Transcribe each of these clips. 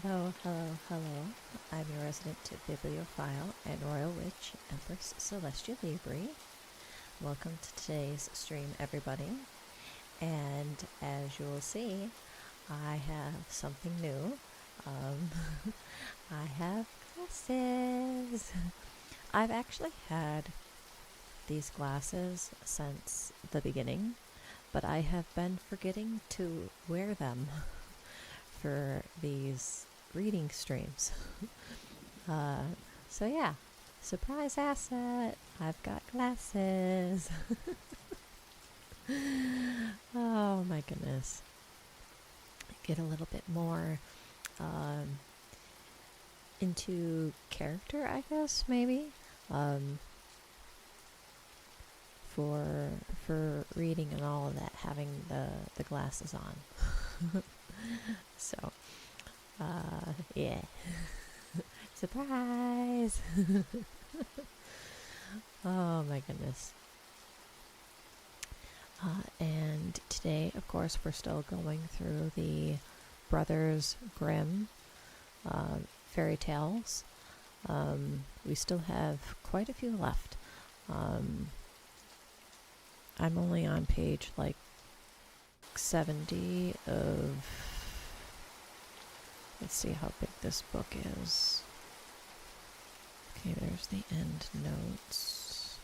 Hello, hello, hello. I'm your resident bibliophile and royal witch, Empress Celestia Libri. Welcome to today's stream, everybody. And as you will see, I have something new. I have glasses. I've actually had these glasses since the beginning, but I have been forgetting to wear them for these reading streams. So yeah, surprise asset, I've got glasses. Oh my goodness. Get a little bit more into character, I guess, maybe, for reading and all of that, having the glasses on. So, yeah. Surprise! Oh my goodness. And today, of course, we're still going through the Brothers Grimm fairy tales. We still have quite a few left. I'm only on page like 70 of... Let's see how big this book is. Okay, there's the end notes.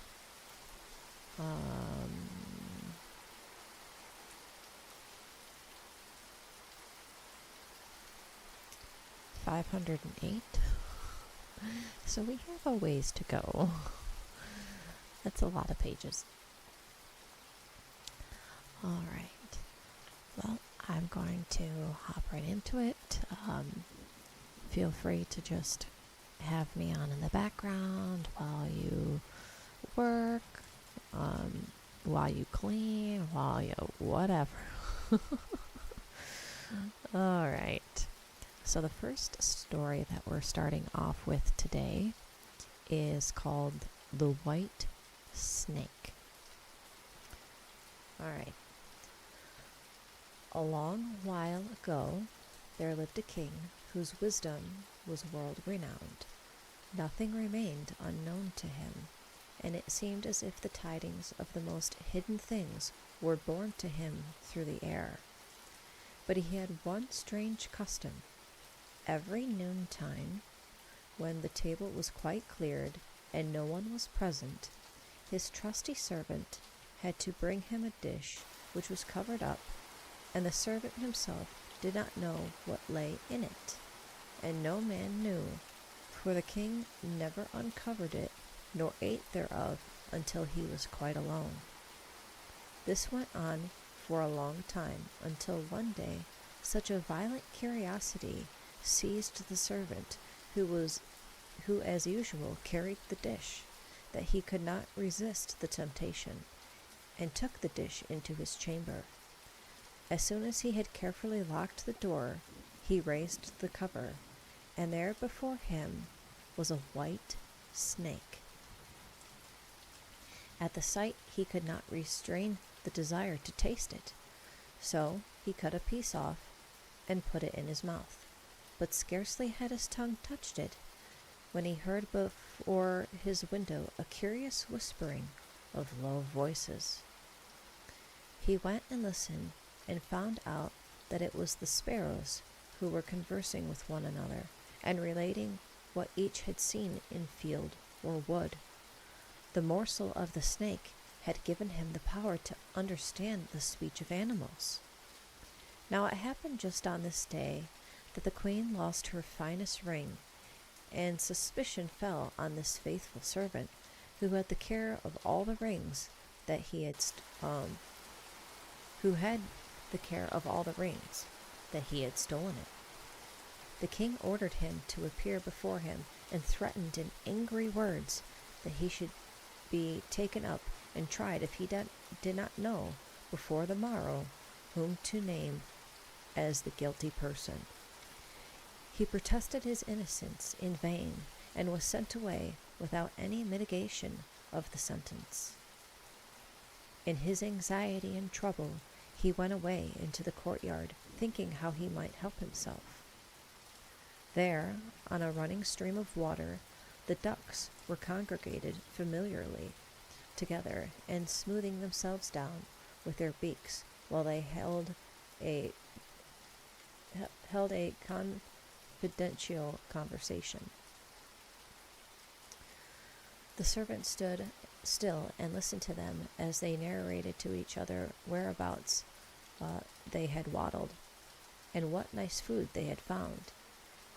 508. So we have a ways to go. That's a lot of pages. All right. Well, I'm going to hop right into it. Feel free to just have me on in the background while you work, while you clean, while you whatever. All right. So the first story that we're starting off with today is called The White Snake. All right. A long while ago, there lived a king whose wisdom was world-renowned. Nothing remained unknown to him, and it seemed as if the tidings of the most hidden things were borne to him through the air. But he had one strange custom. Every noontime, when the table was quite cleared and no one was present, his trusty servant had to bring him a dish which was covered up, and the servant himself did not know what lay in it, and no man knew, for the king never uncovered it, nor ate thereof until he was quite alone. This went on for a long time, until one day such a violent curiosity seized the servant, who as usual carried the dish, that he could not resist the temptation, and took the dish into his chamber. As soon as he had carefully locked the door, he raised the cover, and there before him was a white snake. At the sight he could not restrain the desire to taste it, so he cut a piece off and put it in his mouth. But scarcely had his tongue touched it, when he heard before his window a curious whispering of low voices. He went and listened, and found out that it was the sparrows who were conversing with one another, and relating what each had seen in field or wood. The morsel of the snake had given him the power to understand the speech of animals. Now it happened just on this day that the queen lost her finest ring, and suspicion fell on this faithful servant, who had the care of all the rings that he had stolen it. The king ordered him to appear before him, and threatened in angry words that he should be taken up and tried if he did not know before the morrow whom to name as the guilty person. He protested his innocence in vain, and was sent away without any mitigation of the sentence. In his anxiety and trouble, he went away into the courtyard, thinking how he might help himself. There, on a running stream of water, the ducks were congregated familiarly together and smoothing themselves down with their beaks while they held a confidential conversation. The servant stood still and listened to them as they narrated to each other whereabouts they had waddled, and what nice food they had found.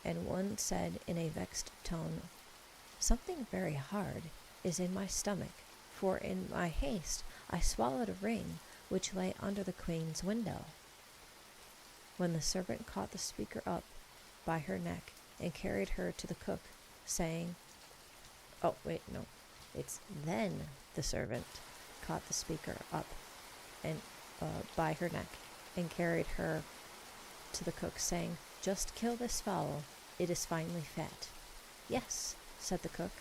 And one said in a vexed tone, "Something very hard is in my stomach, for in my haste I swallowed a ring which lay under the queen's window." When the servant caught the speaker up by her neck and carried her to the cook, saying, it's then the servant caught the speaker up and by her neck and carried her to the cook, saying, "Just kill this fowl, it is finely fat." "Yes," said the cook,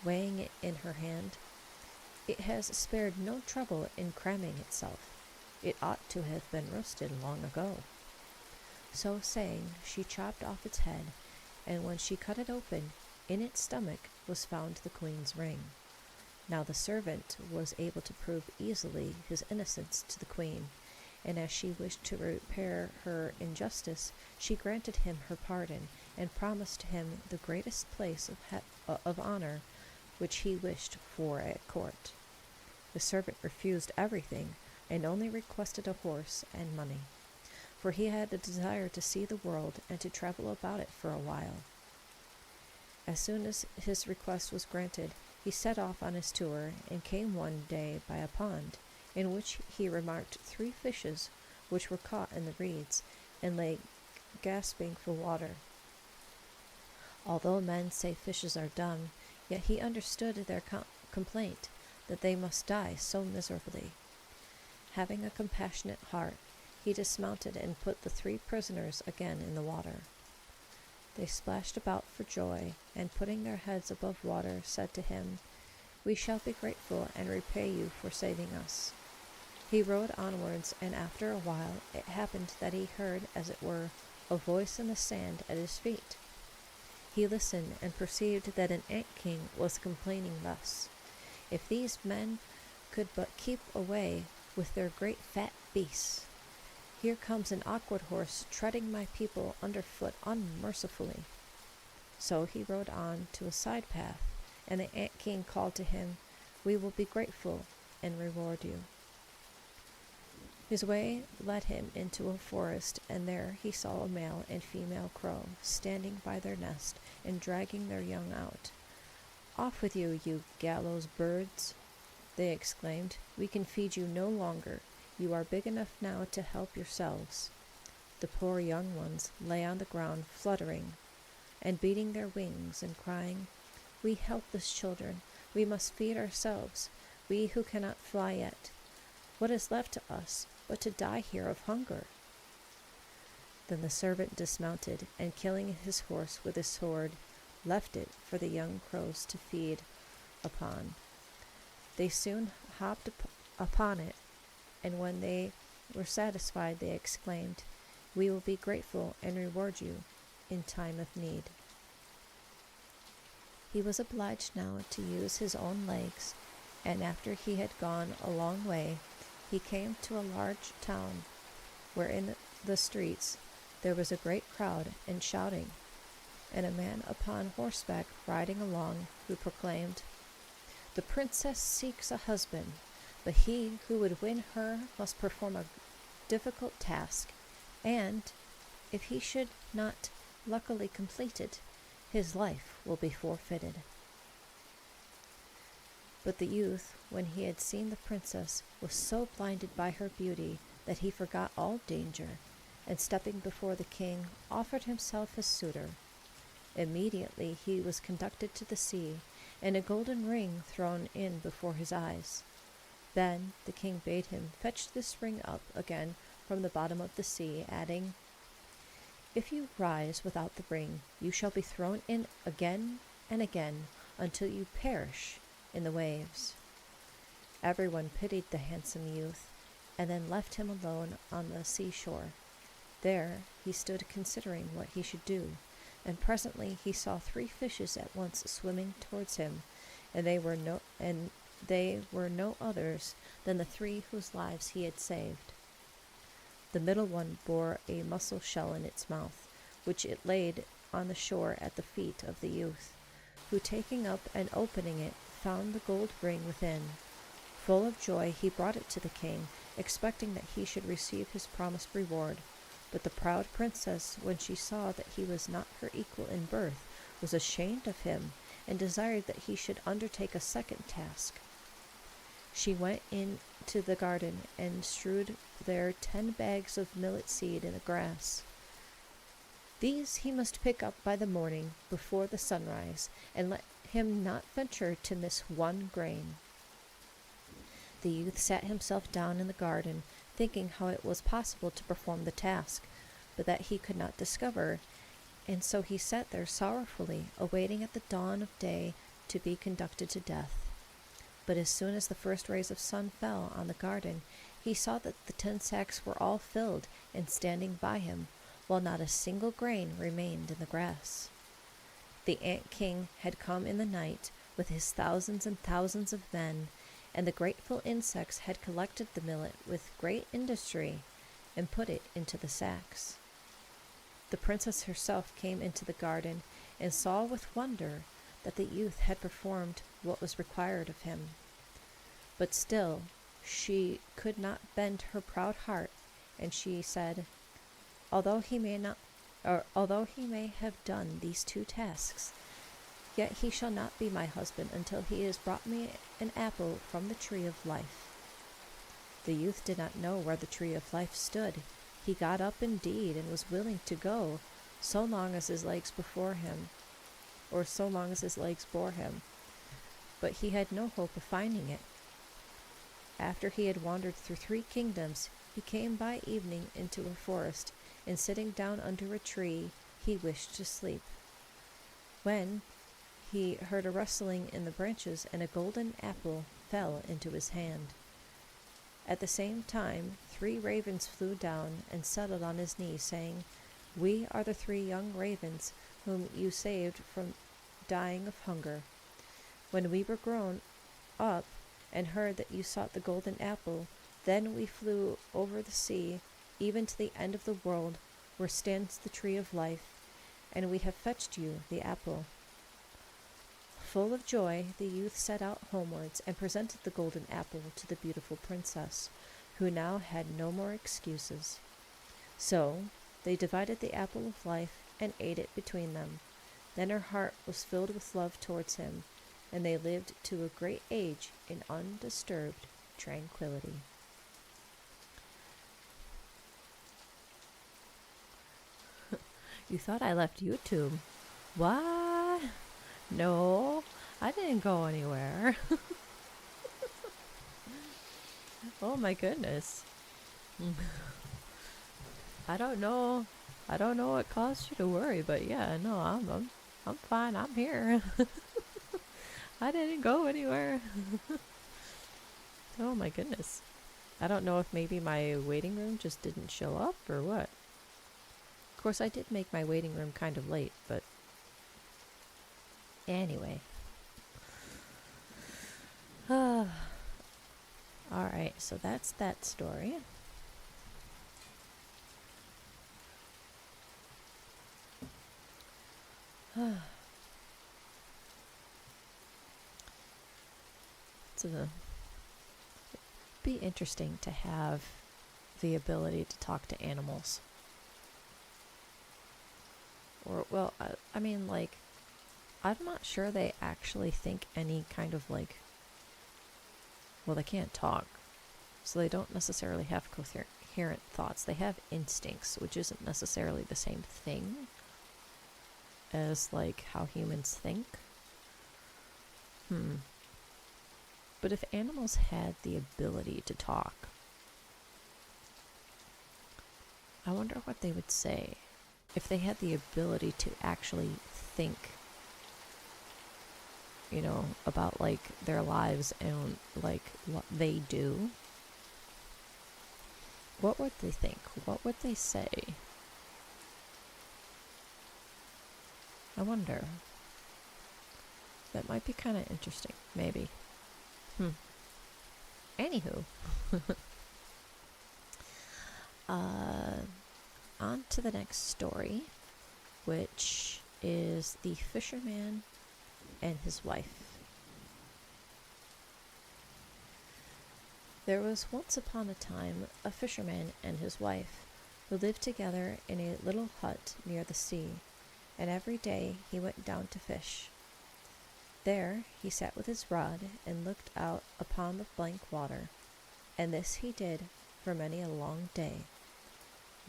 weighing it in her hand, "it has spared no trouble in cramming itself. It ought to have been roasted long ago." So saying, she chopped off its head, and when she cut it open, in its stomach was found the queen's ring. Now the servant was able to prove easily his innocence to the queen, and as she wished to repair her injustice, she granted him her pardon and promised him the greatest place of honor which he wished for at court. The servant refused everything and only requested a horse and money, for he had a desire to see the world and to travel about it for a while. As soon as his request was granted, he set off on his tour and came one day by a pond, in which he remarked 3 fishes which were caught in the reeds and lay gasping for water. Although men say fishes are dumb, yet he understood their complaint that they must die so miserably. Having a compassionate heart, he dismounted and put the 3 prisoners again in the water. They splashed about for joy, and putting their heads above water, said to him, "We shall be grateful and repay you for saving us." He rowed onwards, and after a while it happened that he heard, as it were, a voice in the sand at his feet. He listened and perceived that an ant-king was complaining thus, "If these men could but keep away with their great fat beasts! Here comes an awkward horse treading my people underfoot unmercifully." So he rode on to a side path, and the ant-king called to him, "We will be grateful and reward you." His way led him into a forest, and there he saw a male and female crow standing by their nest and dragging their young out. "Off with you, you gallows birds!" they exclaimed. "We can feed you no longer. You are big enough now to help yourselves." The poor young ones lay on the ground fluttering and beating their wings and crying, "We helpless children, we must feed ourselves, we who cannot fly yet. What is left to us but to die here of hunger?" Then the servant dismounted, and killing his horse with his sword, left it for the young crows to feed upon. They soon hopped upon it, and when they were satisfied, they exclaimed, "We will be grateful and reward you in time of need." He was obliged now to use his own legs, and after he had gone a long way, he came to a large town, where in the streets there was a great crowd and shouting, and a man upon horseback riding along, who proclaimed, "The princess seeks a husband, but he who would win her must perform a difficult task, and, if he should not luckily complete it, his life will be forfeited." But the youth, when he had seen the princess, was so blinded by her beauty that he forgot all danger, and stepping before the king, offered himself as suitor. Immediately he was conducted to the sea, and a golden ring thrown in before his eyes. Then the king bade him fetch this ring up again from the bottom of the sea, adding, "If you rise without the ring, you shall be thrown in again and again until you perish in the waves." Everyone pitied the handsome youth, and then left him alone on the seashore. There he stood considering what he should do, and presently he saw 3 fishes at once swimming towards him, and they were no others than the 3 whose lives he had saved. The middle one bore a mussel shell in its mouth, which it laid on the shore at the feet of the youth, who, taking up and opening it, found the gold ring within. Full of joy, he brought it to the king, expecting that he should receive his promised reward. But the proud princess, when she saw that he was not her equal in birth, was ashamed of him, and desired that he should undertake a second task. She went into the garden, and strewed there 10 bags of millet seed in the grass. These he must pick up by the morning, before the sunrise, and let him not venture to miss 1 grain. The youth sat himself down in the garden, thinking how it was possible to perform the task, but that he could not discover, and so he sat there sorrowfully, awaiting at the dawn of day to be conducted to death. But as soon as the first rays of sun fell on the garden, he saw that the 10 sacks were all filled and standing by him, while not a single grain remained in the grass. The ant-king had come in the night with his thousands and thousands of men, and the grateful insects had collected the millet with great industry and put it into the sacks. The princess herself came into the garden and saw with wonder that the youth had performed what was required of him. But still she could not bend her proud heart, and she said, Although he may have done these 2 tasks, yet he shall not be my husband until he has brought me an apple from the tree of life. The youth did not know where the tree of life stood. He got up indeed, and was willing to go, so long as his legs bore him, but he had no hope of finding it. After he had wandered through 3 kingdoms, he came by evening into a forest, and sitting down under a tree, he wished to sleep, when he heard a rustling in the branches, and a golden apple fell into his hand. At the same time 3 ravens flew down and settled on his knee, saying, We are the 3 young ravens whom you saved from dying of hunger. When we were grown up and heard that you sought the golden apple, then we flew over the sea, even to the end of the world, where stands the tree of life, and we have fetched you the apple. Full of joy, the youth set out homewards, and presented the golden apple to the beautiful princess, who now had no more excuses. So they divided the apple of life, and ate it between them. Then her heart was filled with love towards him, and they lived to a great age in undisturbed tranquility. You thought I left YouTube. What? No, I didn't go anywhere. Oh my goodness. I don't know what caused you to worry, but yeah, no, I'm fine. I'm here. I didn't go anywhere. Oh my goodness. I don't know if maybe my waiting room just didn't show up or what. Of course, I did make my waiting room kind of late, but anyway. Alright, so that's that story. It'd be interesting to have the ability to talk to animals. Or, well, I mean, like, I'm not sure they actually think any kind of, like, well, they can't talk, so they don't necessarily have coherent thoughts. They have instincts, which isn't necessarily the same thing as, like, how humans think. But if animals had the ability to talk, I wonder what they would say. If they had the ability to actually think, you know, about, like, their lives and, like, what they do, what would they think? What would they say? I wonder. That might be kind of interesting. Maybe. Anywho. On to the next story, which is The Fisherman and His Wife. There was once upon a time a fisherman and his wife who lived together in a little hut near the sea, and every day he went down to fish. There he sat with his rod and looked out upon the blank water, and this he did for many a long day.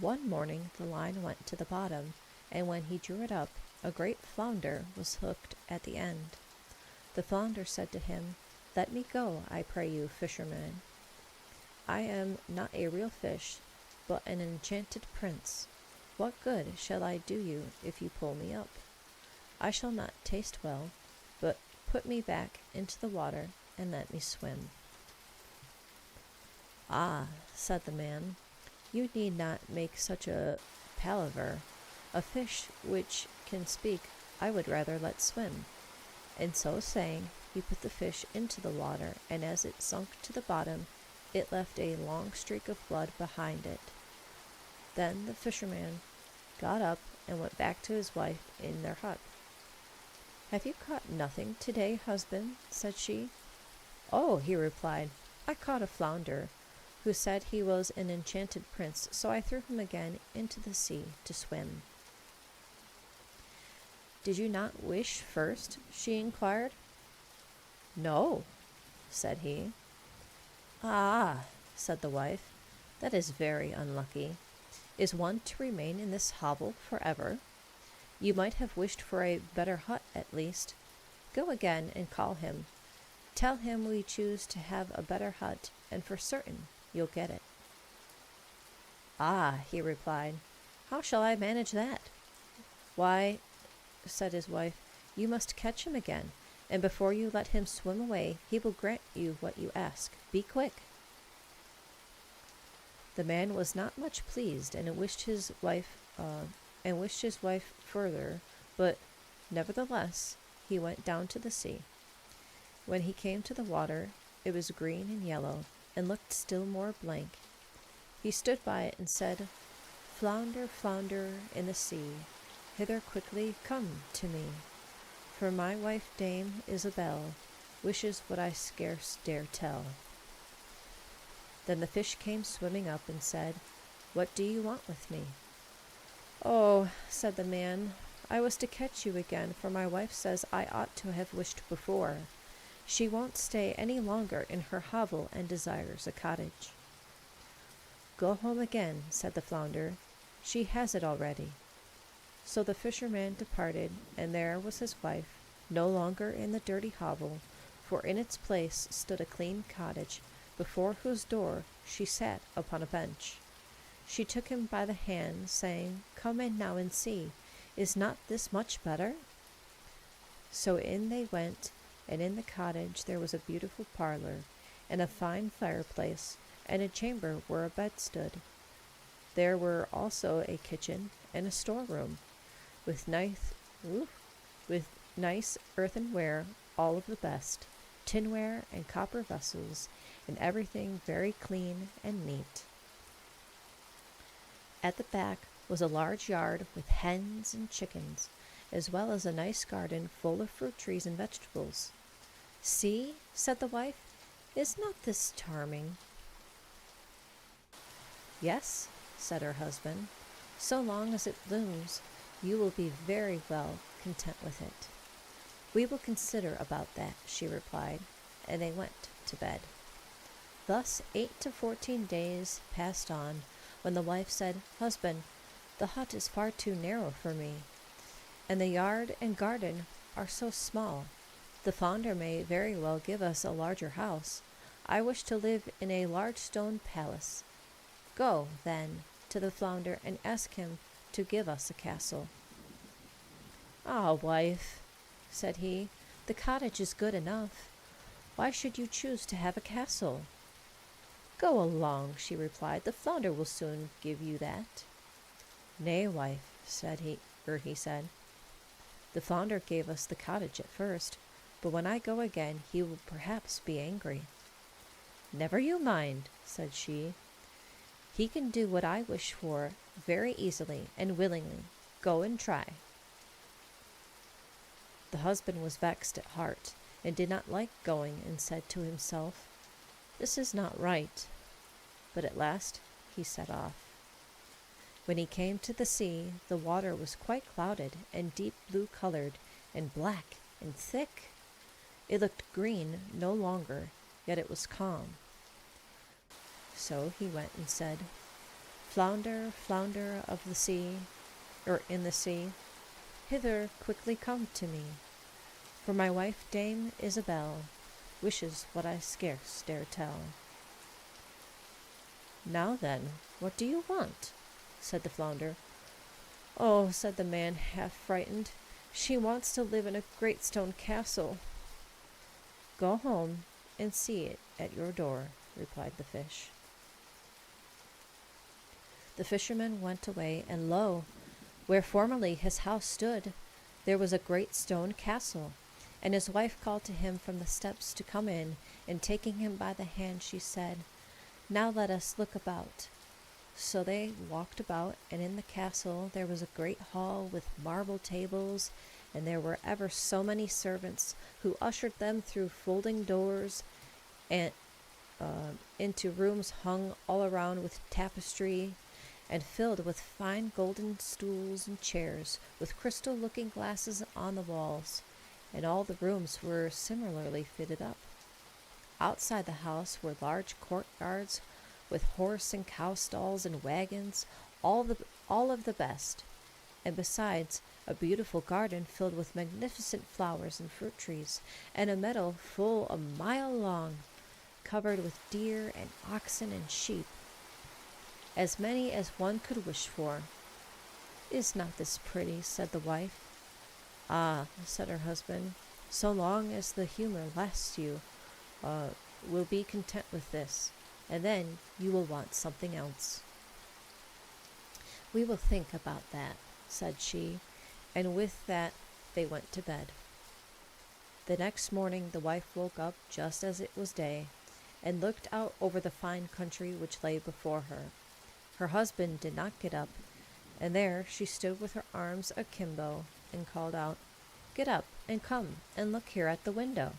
One morning the line went to the bottom, and when he drew it up, a great flounder was hooked at the end. The flounder said to him, "Let me go, I pray you, fisherman. I am not a real fish, but an enchanted prince. What good shall I do you if you pull me up? I shall not taste well, but put me back into the water and let me swim." "Ah," said the man, "you need not make such a palaver. A fish which can speak I would rather let swim." And so saying, he put the fish into the water, and as it sunk to the bottom, it left a long streak of blood behind it. Then the fisherman got up and went back to his wife in their hut. "Have you caught nothing today, husband?" said she. "Oh," he replied, "I caught a flounder, who said he was an enchanted prince, so I threw him again into the sea to swim." "Did you not wish first?" she inquired. "No," said he. "Ah," said the wife, "that is very unlucky. Is one to remain in this hovel forever? You might have wished for a better hut at least. Go again and call him. Tell him we choose to have a better hut, and for certain you'll get it." "Ah," he replied, "how shall I manage that?" "Why," said his wife, "you must catch him again, and before you let him swim away, he will grant you what you ask. Be quick." The man was not much pleased, and wished his wife further, but nevertheless he went down to the sea. When he came to the water, it was green and yellow, and looked still more blank. He stood by it and said, "Flounder, flounder in the sea, hither quickly come to me, for my wife Dame Isabel wishes what I scarce dare tell." Then the fish came swimming up and said, "What do you want with me?" "Oh," said the man, "I was to catch you again, for my wife says I ought to have wished before. She won't stay any longer in her hovel and desires a cottage." "Go home again," said the flounder. "She has it already." So the fisherman departed, and there was his wife, no longer in the dirty hovel, for in its place stood a clean cottage, before whose door she sat upon a bench. She took him by the hand, saying, "Come in now and see. Is not this much better?" So in they went, and in the cottage there was a beautiful parlor, and a fine fireplace, and a chamber where a bed stood. There were also a kitchen and a storeroom, with nice earthenware, all of the best, tinware and copper vessels, and everything very clean and neat. At the back was a large yard with hens and chickens, as well as a nice garden full of fruit trees and vegetables. "See," said the wife, "is not this charming?" "Yes," said her husband, "so long as it blooms, you will be very well content with it." "We will consider about that," she replied, and they went to bed. Thus 8 to 14 days passed on, when the wife said, "Husband, the hut is far too narrow for me, and the yard and garden are so small. The founder may very well give us a larger house. I wish to live in a large stone palace. Go, then, to the flounder and ask him to give us a castle." "Ah, wife," said he, "the cottage is good enough. Why should you choose to have a castle?" "Go along," she replied, "the flounder will soon give you that." "Nay, wife," he said, The flounder gave us the cottage at first, but when I go again he will perhaps be angry." "Never you mind," said she. "He can do what I wish for very easily and willingly. Go and try." The husband was vexed at heart, and did not like going, and said to himself, "This is not right." But at last he set off. When he came to the sea, the water was quite clouded and deep blue colored, and black and thick. It looked green no longer, yet it was calm. So he went and said, "Flounder, flounder of the sea, or in the sea, hither quickly come to me, for my wife Dame Isabel wishes what I scarce dare tell." "Now then, what do you want?" said the flounder. "Oh," said the man, half frightened, "she wants to live in a great stone castle." "Go home and see it at your door," replied the fish. The fisherman went away, and lo, where formerly his house stood, there was a great stone castle, and his wife called to him from the steps to come in, and taking him by the hand, she said, "Now let us look about." So they walked about, and in the castle there was a great hall with marble tables, and there were ever so many servants who ushered them through folding doors and into rooms hung all around with tapestry, and filled with fine golden stools and chairs, with crystal looking glasses on the walls, and all the rooms were similarly fitted up. Outside the house were large courtyards with horse and cow stalls and wagons, all of the best, and besides a beautiful garden filled with magnificent flowers and fruit trees, and a meadow full a mile long, covered with deer and oxen and sheep, as many as one could wish for. "Is not this pretty?" said the wife. "Ah," said her husband, "so long as the humor lasts you, will be content with this, and then you will want something else." "We will think about that," said she, and with that they went to bed. The next morning the wife woke up just as it was day, and looked out over the fine country which lay before her. Her husband did not get up, and there she stood with her arms akimbo, and called out, "Get up and come and look here at the window.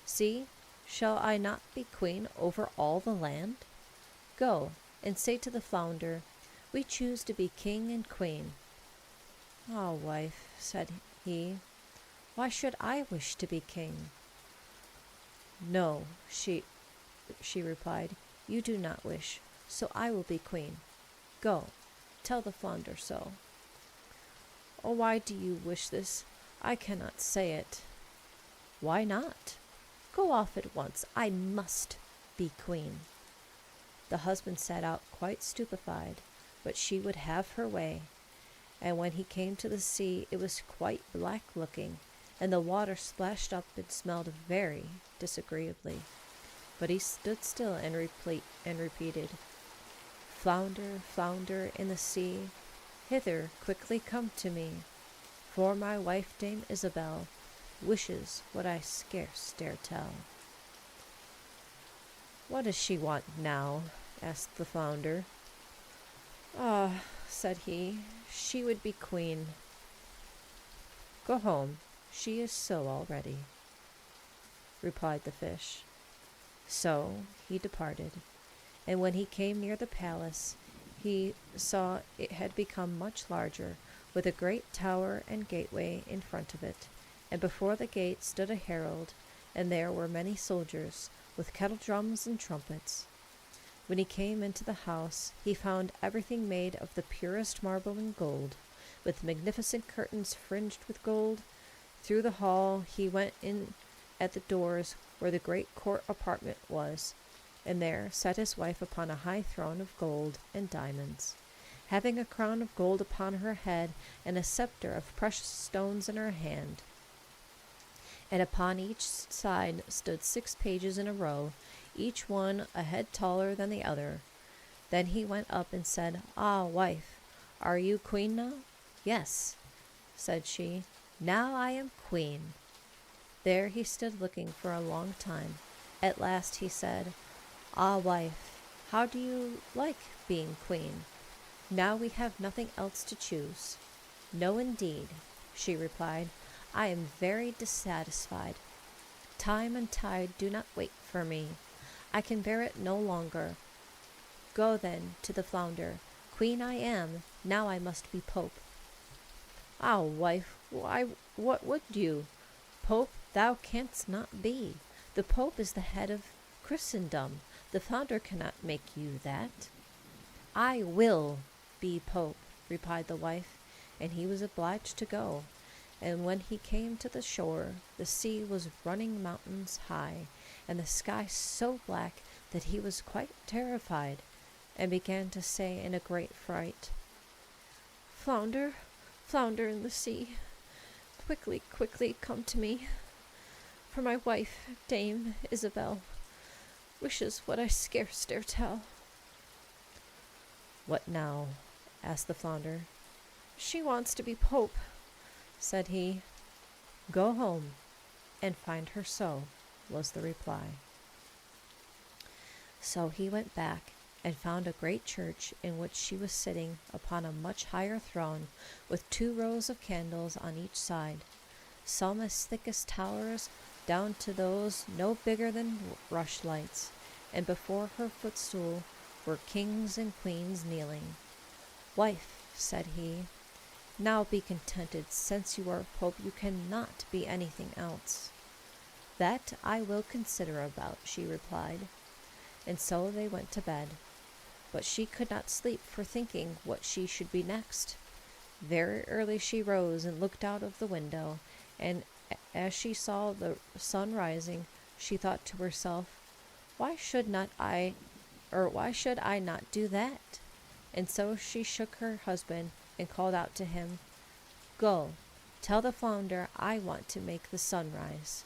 See, shall I not be queen over all the land? Go and say to the flounder, we choose to be king and queen." "Ah, wife," said he, "why should I wish to be king?" "No," she replied, "you do not wish, so I will be queen. Go, tell the flounder so." "Oh, why do you wish this? I cannot say it." "Why not? Go off at once. I must be queen." The husband sat out quite stupefied, but she would have her way, and when he came to the sea it was quite black looking, and the water splashed up and smelled very disagreeably. But he stood still and repeated, "Flounder, flounder in the sea, hither quickly come to me, for my wife Dame Isabel wishes what I scarce dare tell." "What does she want now?" asked the flounder. "Ah," said he, "she would be queen." "Go home, she is so already," replied the fish. So he departed, and when he came near the palace, he saw it had become much larger, with a great tower and gateway in front of it, and before the gate stood a herald, and there were many soldiers, with kettle drums and trumpets. When he came into the house, he found everything made of the purest marble and gold, with magnificent curtains fringed with gold. Through the hall he went in at the doors where the great court apartment was, and there sat his wife upon a high throne of gold and diamonds, having a crown of gold upon her head and a scepter of precious stones in her hand. And upon each side stood 6 pages in a row, each one a head taller than the other. Then he went up and said, "Ah, wife, are you queen now?" "Yes," said she. Now I am queen." There he stood looking for a long time. At last he said, "Ah, wife, how do you like being queen? Now we have nothing else to choose." "No, indeed," she replied. "I am very dissatisfied. Time and tide do not wait for me. I can bear it no longer. Go then to the flounder. Queen I am, now I must be pope." "Ah, wife, what would you? Pope thou canst not be. The Pope is the head of Christendom. The founder cannot make you that." "I will be Pope," replied the wife, and he was obliged to go. And when he came to the shore, the sea was running mountains high, and the sky so black that he was quite terrified, and began to say in a great fright, "Flounder, flounder in the sea, quickly, quickly come to me, for my wife, Dame Isabel, wishes what I scarce dare tell." "What now?" asked the flounder. "She wants to be Pope," said he. "Go home and find her so," was the reply. So he went back and found a great church in which she was sitting upon a much higher throne, with 2 rows of candles on each side, some as thick as towers, down to those no bigger than rushlights, and before her footstool were kings and queens kneeling. "Wife," said he, "now be contented. Since you are Pope, you cannot be anything else." "That I will consider about," she replied. And so they went to bed. But she could not sleep for thinking what she should be next. Very early she rose and looked out of the window, and as she saw the sun rising, she thought to herself, why should I not do that?" And so she shook her husband and called out to him, "Go, tell the flounder I want to make the sun rise."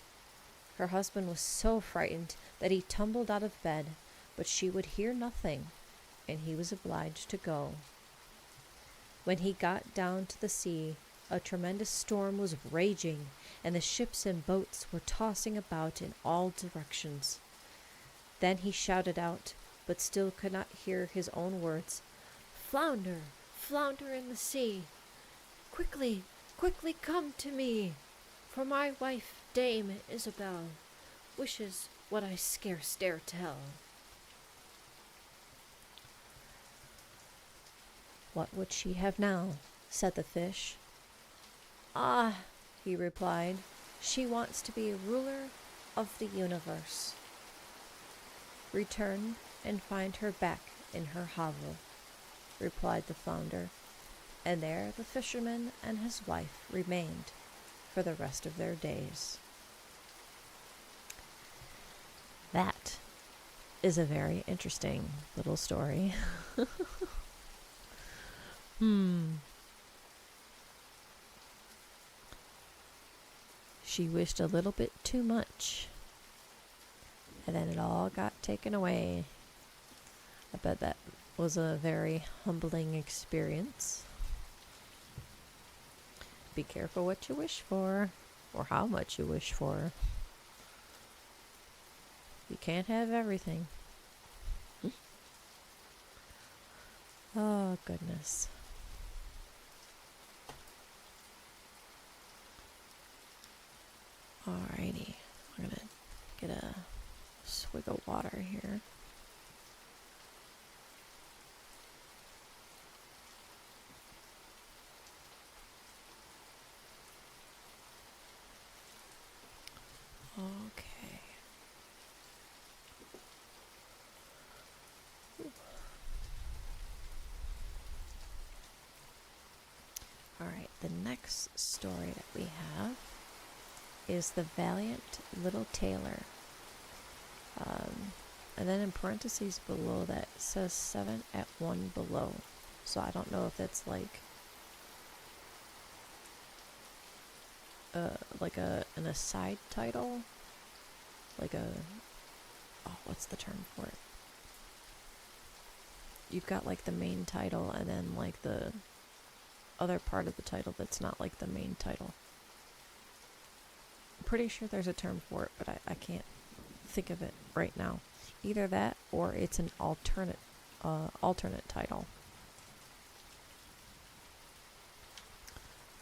Her husband was so frightened that he tumbled out of bed, but she would hear nothing, and he was obliged to go. When he got down to the sea, a tremendous storm was raging, and the ships and boats were tossing about in all directions. Then he shouted out, but still could not hear his own words, "Flounder, flounder in the sea, quickly, quickly come to me, for my wife, Dame Isabel, wishes what I scarce dare tell." "What would she have now?" said the fish. "Ah," he replied, "she wants to be ruler of the universe." "Return and find her back in her hovel," replied the flounder, and there the fisherman and his wife remained for the rest of their days. That is a very interesting little story. She wished a little bit too much, and then it all got taken away. I bet that was a very humbling experience. Be careful what you wish for, or how much you wish for. You can't have everything. Oh, goodness. Alrighty, we're gonna get a swig of water here. Okay. Alright, the next story that we have is The Valiant Little Tailor. And then in parentheses below that says 7 at 1 below. So I don't know if that's like an aside title, what's the term for it? You've got like the main title and then like the other part of the title that's not like the main title. pretty sure there's a term for it, but I can't think of it right now. Either that or it's an alternate title.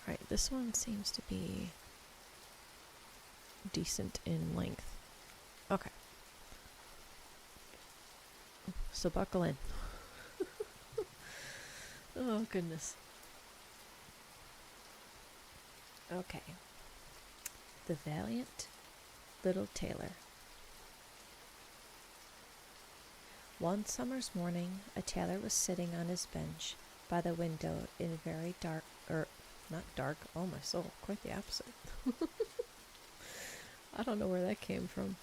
Right, this one seems to be decent in length. Okay. So buckle in. Oh, goodness. Okay. The Valiant Little Tailor. One summer's morning, a tailor was sitting on his bench by the window in very dark, not dark, oh my soul, quite the opposite. I don't know where that came from.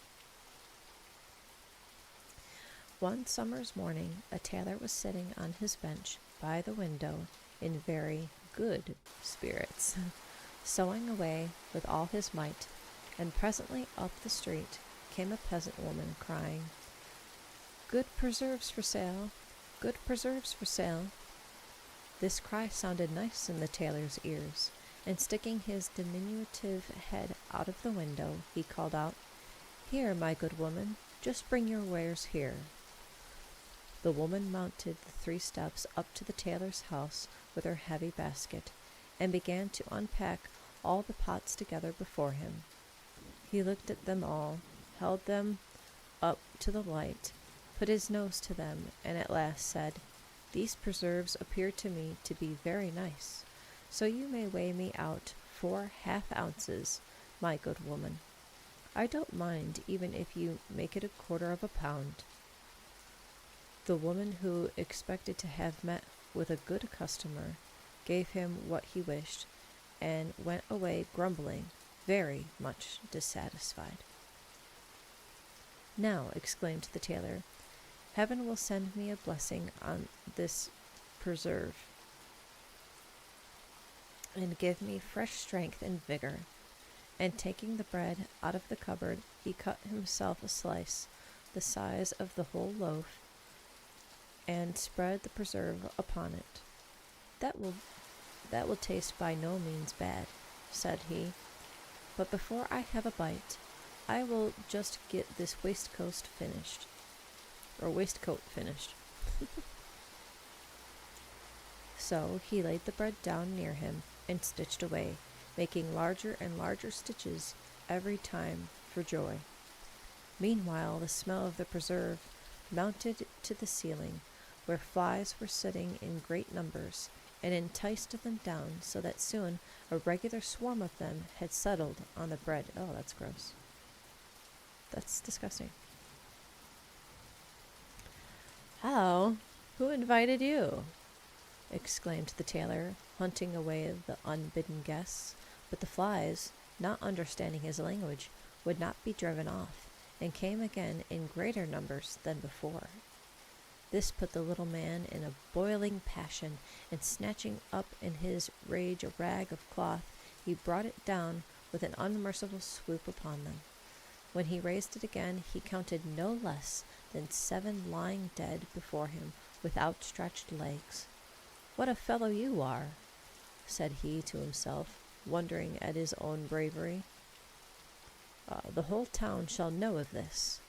One summer's morning, a tailor was sitting on his bench by the window in very good spirits, sewing away with all his might, and presently up the street came a peasant woman crying, "Good preserves for sale! Good preserves for sale!" This cry sounded nice in the tailor's ears, and sticking his diminutive head out of the window, he called out, "Here, my good woman, just bring your wares here." The woman mounted the 3 steps up to the tailor's house with her heavy basket, and began to unpack all the pots together before him. He looked at them all, held them up to the light, put his nose to them, and at last said, "These preserves appear to me to be very nice, so you may weigh me out 4 half-ounces, my good woman. I don't mind even if you make it 1/4 of a pound." The woman, who expected to have met with a good customer, gave him what he wished, and went away grumbling, very much dissatisfied. "Now," exclaimed the tailor, "Heaven will send me a blessing on this preserve, and give me fresh strength and vigor." And taking the bread out of the cupboard, he cut himself a slice the size of the whole loaf, and spread the preserve upon it. That will taste by no means bad," said he, "but before I have a bite, I will just get this waistcoat finished." So he laid the bread down near him and stitched away, making larger and larger stitches every time for joy. Meanwhile, the smell of the preserve mounted to the ceiling, where flies were sitting in great numbers, and enticed them down, so that soon a regular swarm of them had settled on the bread. Oh, that's gross. That's disgusting. "Hello, who invited you?" exclaimed the tailor, hunting away the unbidden guests. But the flies, not understanding his language, would not be driven off, and came again in greater numbers than before. This put the little man in a boiling passion, and snatching up in his rage a rag of cloth, he brought it down with an unmerciful swoop upon them. When he raised it again, he counted no less than 7 lying dead before him with outstretched legs. "What a fellow you are," said he to himself, wondering at his own bravery. "The whole town shall know of this."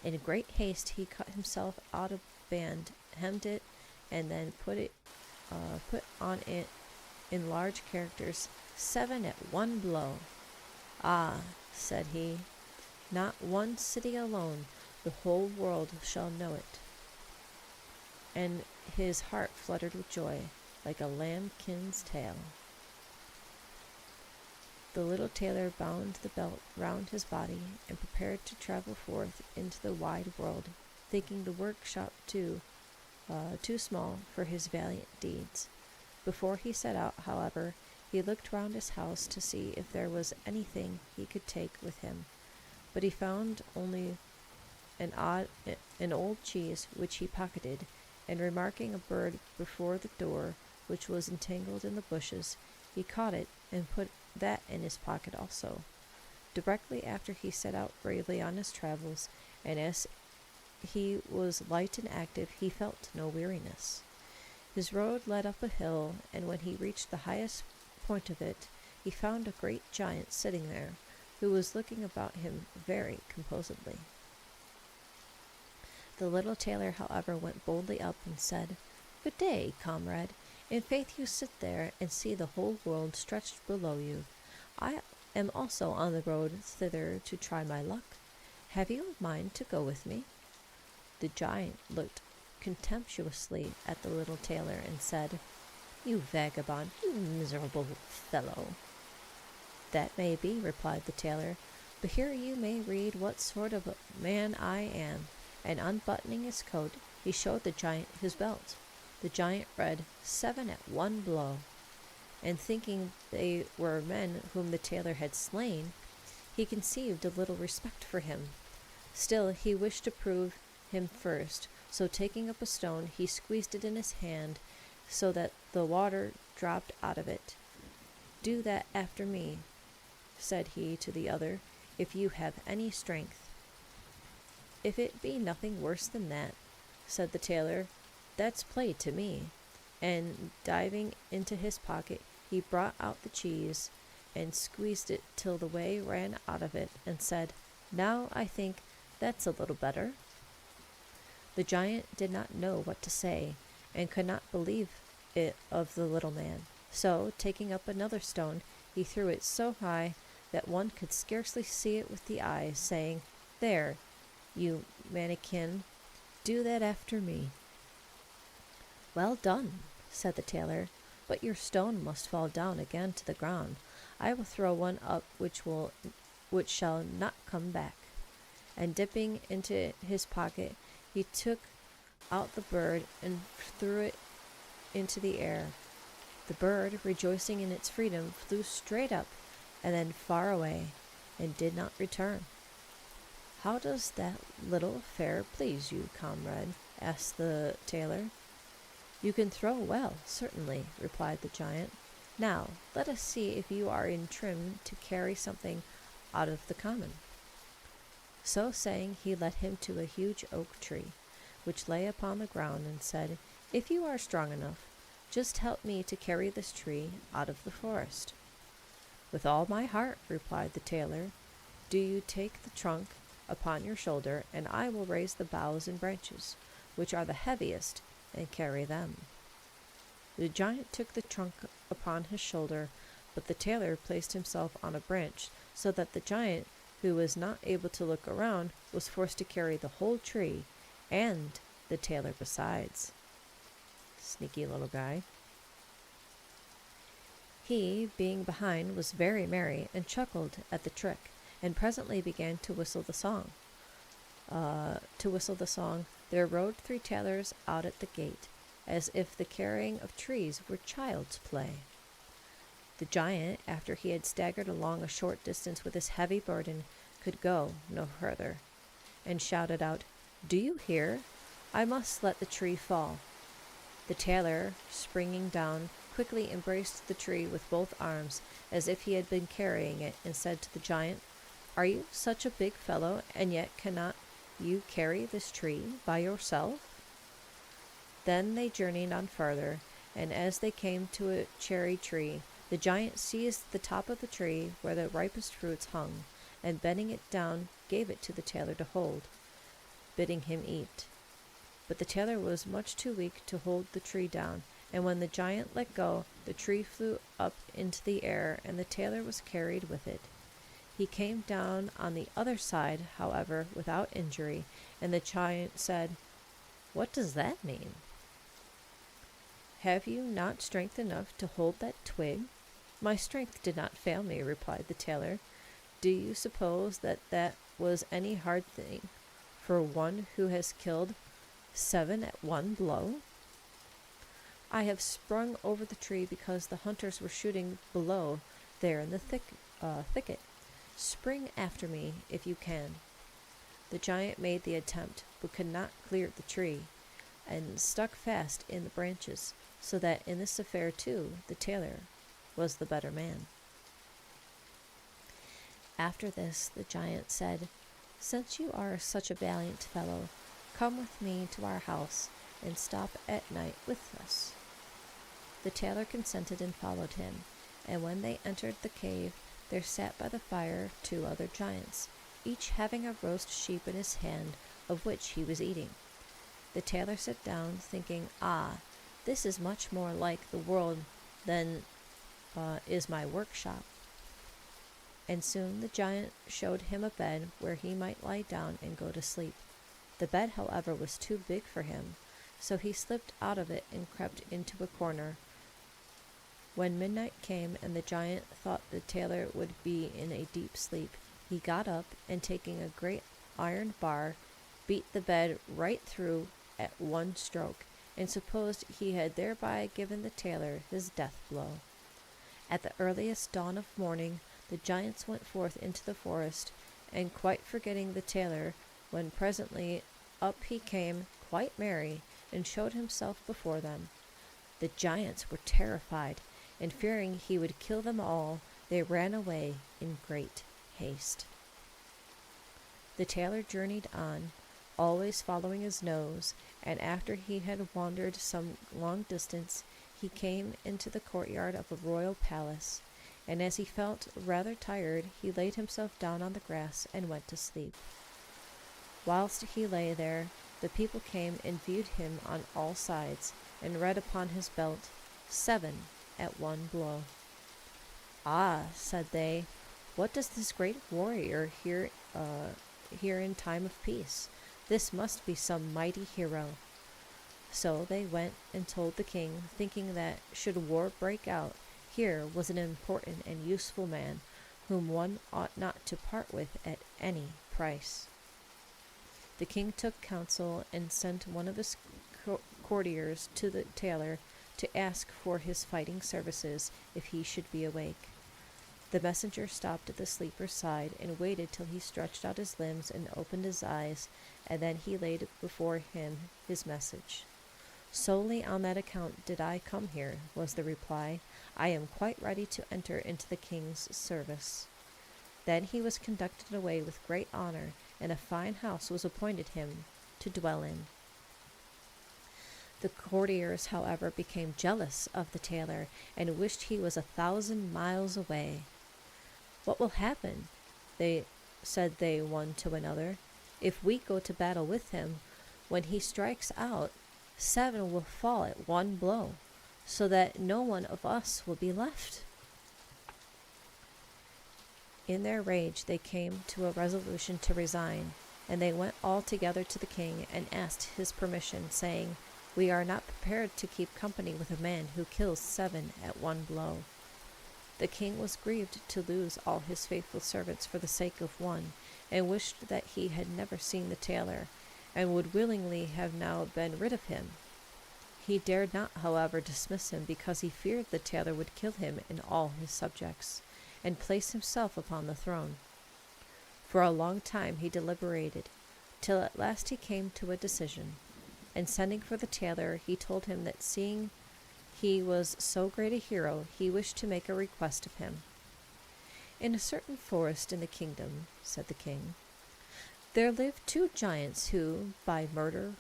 In great haste he cut himself out a band, hemmed it, and then put on it in large characters, 7 at one blow. "Ah," said he, "not one city alone, the whole world shall know it." And his heart fluttered with joy, like a lambkin's tail. The little tailor bound the belt round his body, and prepared to travel forth into the wide world, thinking the workshop too small for his valiant deeds. Before he set out, however, he looked round his house to see if there was anything he could take with him, but he found only an old cheese, which he pocketed, and remarking a bird before the door which was entangled in the bushes, he caught it and put that in his pocket also. Directly after he set out bravely on his travels, and as he was light and active, he felt no weariness. His road led up a hill, and when he reached the highest point of it, he found a great giant sitting there, who was looking about him very composedly. The little tailor, however, went boldly up and said, "Good day, comrade. In faith you sit there and see the whole world stretched below you. I am also on the road thither to try my luck. Have you a mind to go with me?" The giant looked contemptuously at the little tailor and said, "You vagabond, you miserable fellow." "That may be," replied the tailor, "but here you may read what sort of a man I am." And unbuttoning his coat, he showed the giant his belt. The giant read 7 at one blow, and thinking they were men whom the tailor had slain, he conceived a little respect for him. Still he wished to prove him first, so taking up a stone, he squeezed it in his hand so that the water dropped out of it. "Do that after me," said he to the other, "if you have any strength." "If it be nothing worse than that," said the tailor, "that's play to me." And diving into his pocket, he brought out the cheese and squeezed it till the whey ran out of it, and said, "Now I think that's a little better." The giant did not know what to say, and could not believe it of the little man. So, taking up another stone, he threw it so high that one could scarcely see it with the eyes, saying, "There, you mannikin, do that after me." "Well done," said the tailor, "but your stone must fall down again to the ground. I will throw one up which shall not come back." And dipping into his pocket, he took out the bird and threw it into the air. The bird, rejoicing in its freedom, flew straight up and then far away, and did not return. "How does that little affair please you, comrade?" asked the tailor. "You can throw well, certainly," replied the giant. "Now, let us see if you are in trim to carry something out of the common." So saying, he led him to a huge oak tree, which lay upon the ground, and said, "If you are strong enough, just help me to carry this tree out of the forest." "With all my heart," replied the tailor. "Do you take the trunk upon your shoulder, and I will raise the boughs and branches, which are the heaviest, and carry them." The giant took the trunk upon his shoulder, but the tailor placed himself on a branch, so that the giant, who was not able to look around, was forced to carry the whole tree, and the tailor besides. Sneaky little guy. He, being behind, was very merry, and chuckled at the trick, and presently began to whistle the song. There rode 3 tailors out at the gate, as if the carrying of trees were child's play. The giant, after he had staggered along a short distance with his heavy burden, could go no further, and shouted out, "Do you hear? I must let the tree fall." The tailor, springing down, quickly embraced the tree with both arms, as if he had been carrying it, and said to the giant, "Are you such a big fellow, and yet cannot you carry this tree by yourself?" Then they journeyed on farther, and as they came to a cherry tree, the giant seized the top of the tree where the ripest fruits hung, and bending it down, gave it to the tailor to hold, bidding him eat. But the tailor was much too weak to hold the tree down, and when the giant let go, the tree flew up into the air, and the tailor was carried with it. He came down on the other side, however, without injury, and the giant said, "What does that mean?" "Have you not strength enough to hold that twig?" "My strength did not fail me," replied the tailor. "Do you suppose that was any hard thing for one who has killed 7 at one blow? I have sprung over the tree because the hunters were shooting below there in the thicket. Spring after me if you can." The giant made the attempt, but could not clear the tree, and stuck fast in the branches, so that in this affair too the tailor was the better man. After this the giant said, "Since you are such a valiant fellow, come with me to our house, and stop at night with us." The tailor consented and followed him, and when they entered the cave, there sat by the fire 2 other giants, each having a roast sheep in his hand, of which he was eating. The tailor sat down, thinking, "Ah, this is much more like the world than is my workshop." And soon the giant showed him a bed where he might lie down and go to sleep. The bed, however, was too big for him, so he slipped out of it and crept into a corner. When midnight came and the giant thought the tailor would be in a deep sleep, he got up and, taking a great iron bar, beat the bed right through at one stroke, and supposed he had thereby given the tailor his death blow. At the earliest dawn of morning, the giants went forth into the forest, and quite forgetting the tailor, when presently up he came, quite merry, and showed himself before them. The giants were terrified, and fearing he would kill them all, they ran away in great haste. The tailor journeyed on, always following his nose, and after he had wandered some long distance, he came into the courtyard of a royal palace, and as he felt rather tired, he laid himself down on the grass and went to sleep. Whilst he lay there, the people came and viewed him on all sides, and read upon his belt, 7 at one blow. "Ah," said they, "what does this great warrior here in time of peace? This must be some mighty hero." So they went and told the king, thinking that, should war break out, here was an important and useful man, whom one ought not to part with at any price. The king took counsel and sent one of his courtiers to the tailor to ask for his fighting services if he should be awake. The messenger stopped at the sleeper's side and waited till he stretched out his limbs and opened his eyes, and then he laid before him his message. "Solely on that account did I come here," was the reply. "I am quite ready to enter into the king's service." Then he was conducted away with great honor, and a fine house was appointed him to dwell in. The courtiers, however, became jealous of the tailor, and wished he was 1,000 miles away. "What will happen," said they one to another, "if we go to battle with him? When he strikes out, 7 will fall at one blow, so that no one of us will be left." In their rage they came to a resolution to resign, and they went all together to the king and asked his permission, saying, "We are not prepared to keep company with a man who kills 7 at one blow." The king was grieved to lose all his faithful servants for the sake of one, and wished that he had never seen the tailor, and would willingly have now been rid of him. He dared not, however, dismiss him, because he feared the tailor would kill him and all his subjects, and place himself upon the throne. For a long time he deliberated, till at last he came to a decision, and sending for the tailor, he told him that, seeing he was so great a hero, he wished to make a request of him. "In a certain forest in the kingdom," said the king, "there lived 2 giants who, by murder,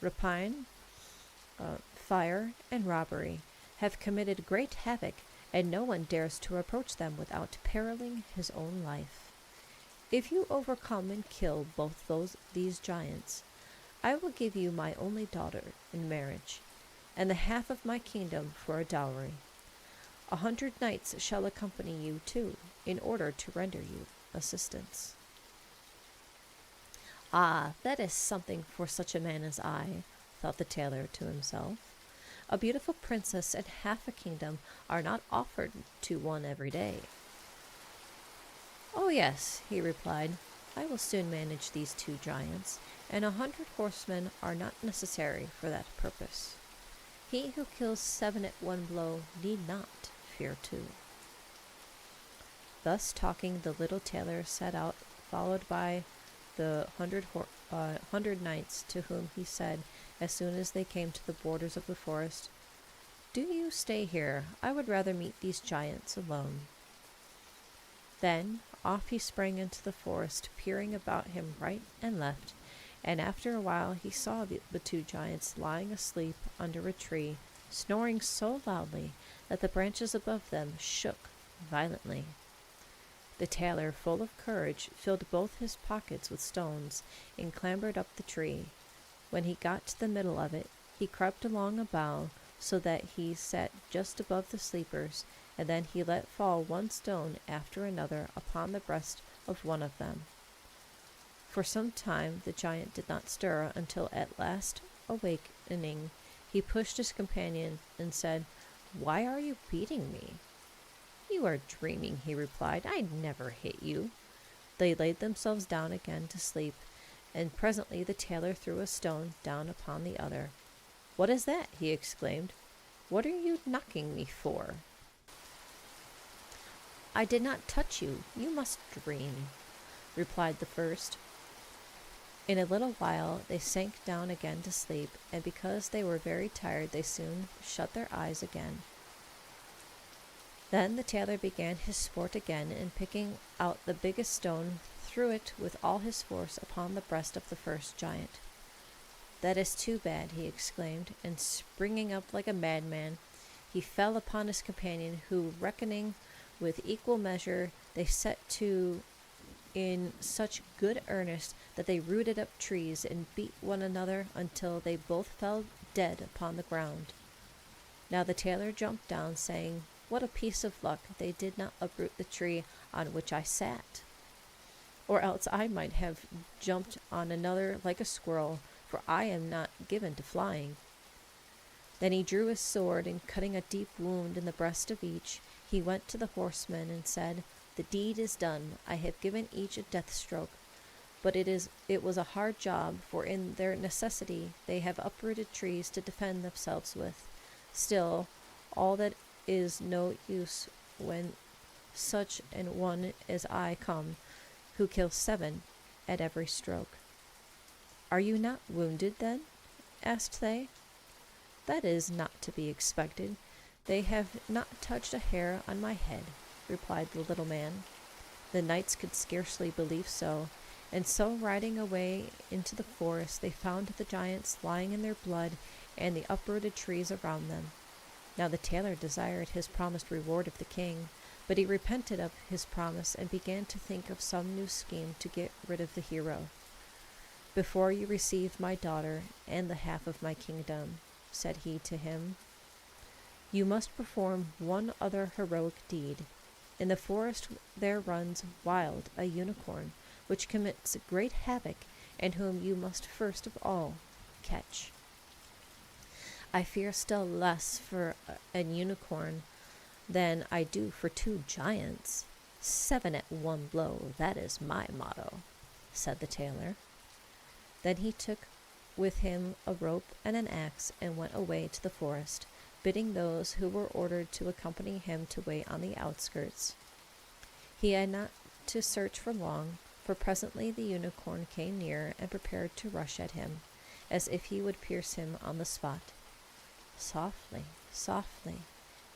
rapine, fire, and robbery, have committed great havoc, and no one dares to approach them without periling his own life. If you overcome and kill both these giants, I will give you my only daughter in marriage, and the half of my kingdom for a dowry. 100 knights shall accompany you too, in order to render you assistance." "Ah, that is something for such a man as I," thought the tailor to himself. "A beautiful princess and half a kingdom are not offered to one every day." "Oh yes," he replied, "I will soon manage these 2 giants, and 100 horsemen are not necessary for that purpose. He who kills 7 at one blow need not fear 2. Thus talking, the little tailor set out, followed by the 100 knights, to whom he said, as soon as they came to the borders of the forest, "Do you stay here. I would rather meet these giants alone." Then off he sprang into the forest, peering about him right and left, and after a while he saw the 2 giants lying asleep under a tree, snoring so loudly that the branches above them shook violently. The tailor, full of courage, filled both his pockets with stones and clambered up the tree. When he got to the middle of it, he crept along a bough so that he sat just above the sleepers, and then he let fall one stone after another upon the breast of one of them. For some time the giant did not stir, until at last, awakening, he pushed his companion and said, "Why are you beating me?" "You are dreaming," he replied. "I never hit you." They laid themselves down again to sleep, and presently the tailor threw a stone down upon the other. "What is that?" he exclaimed. "What are you knocking me for?" "I did not touch you. You must dream," replied the first. In a little while they sank down again to sleep, and because they were very tired they soon shut their eyes again. Then the tailor began his sport again, and picking out the biggest stone, threw it with all his force upon the breast of the first giant. "That is too bad," he exclaimed, and springing up like a madman, he fell upon his companion, who, reckoning with equal measure, they set to in such good earnest that they rooted up trees and beat one another until they both fell dead upon the ground. Now the tailor jumped down, saying, "What a piece of luck they did not uproot the tree on which I sat, or else I might have jumped on another like a squirrel, for I am not given to flying." Then he drew his sword, and cutting a deep wound in the breast of each, he went to the horsemen and said, "The deed is done. I have given each a death stroke, but it was a hard job, for in their necessity they have uprooted trees to defend themselves with. Still, all that is no use when such an one as I come, who kills 7 at every stroke." "Are you not wounded, then?" asked they. "That is not to be expected. They have not touched a hair on my head," replied the little man. The knights could scarcely believe so, and so riding away into the forest they found the giants lying in their blood and the uprooted trees around them. Now the tailor desired his promised reward of the king, but he repented of his promise and began to think of some new scheme to get rid of the hero. "Before you receive my daughter and the half of my kingdom," said he to him, "you must perform one other heroic deed. In the forest there runs wild a unicorn, which commits great havoc, and whom you must first of all catch." "I fear still less for an unicorn than I do for 2 giants. 7 at one blow, that is my motto," said the tailor. Then he took with him a rope and an axe and went away to the forest, bidding those who were ordered to accompany him to wait on the outskirts. He had not to search for long, for presently the unicorn came near and prepared to rush at him, as if he would pierce him on the spot. "Softly, softly,"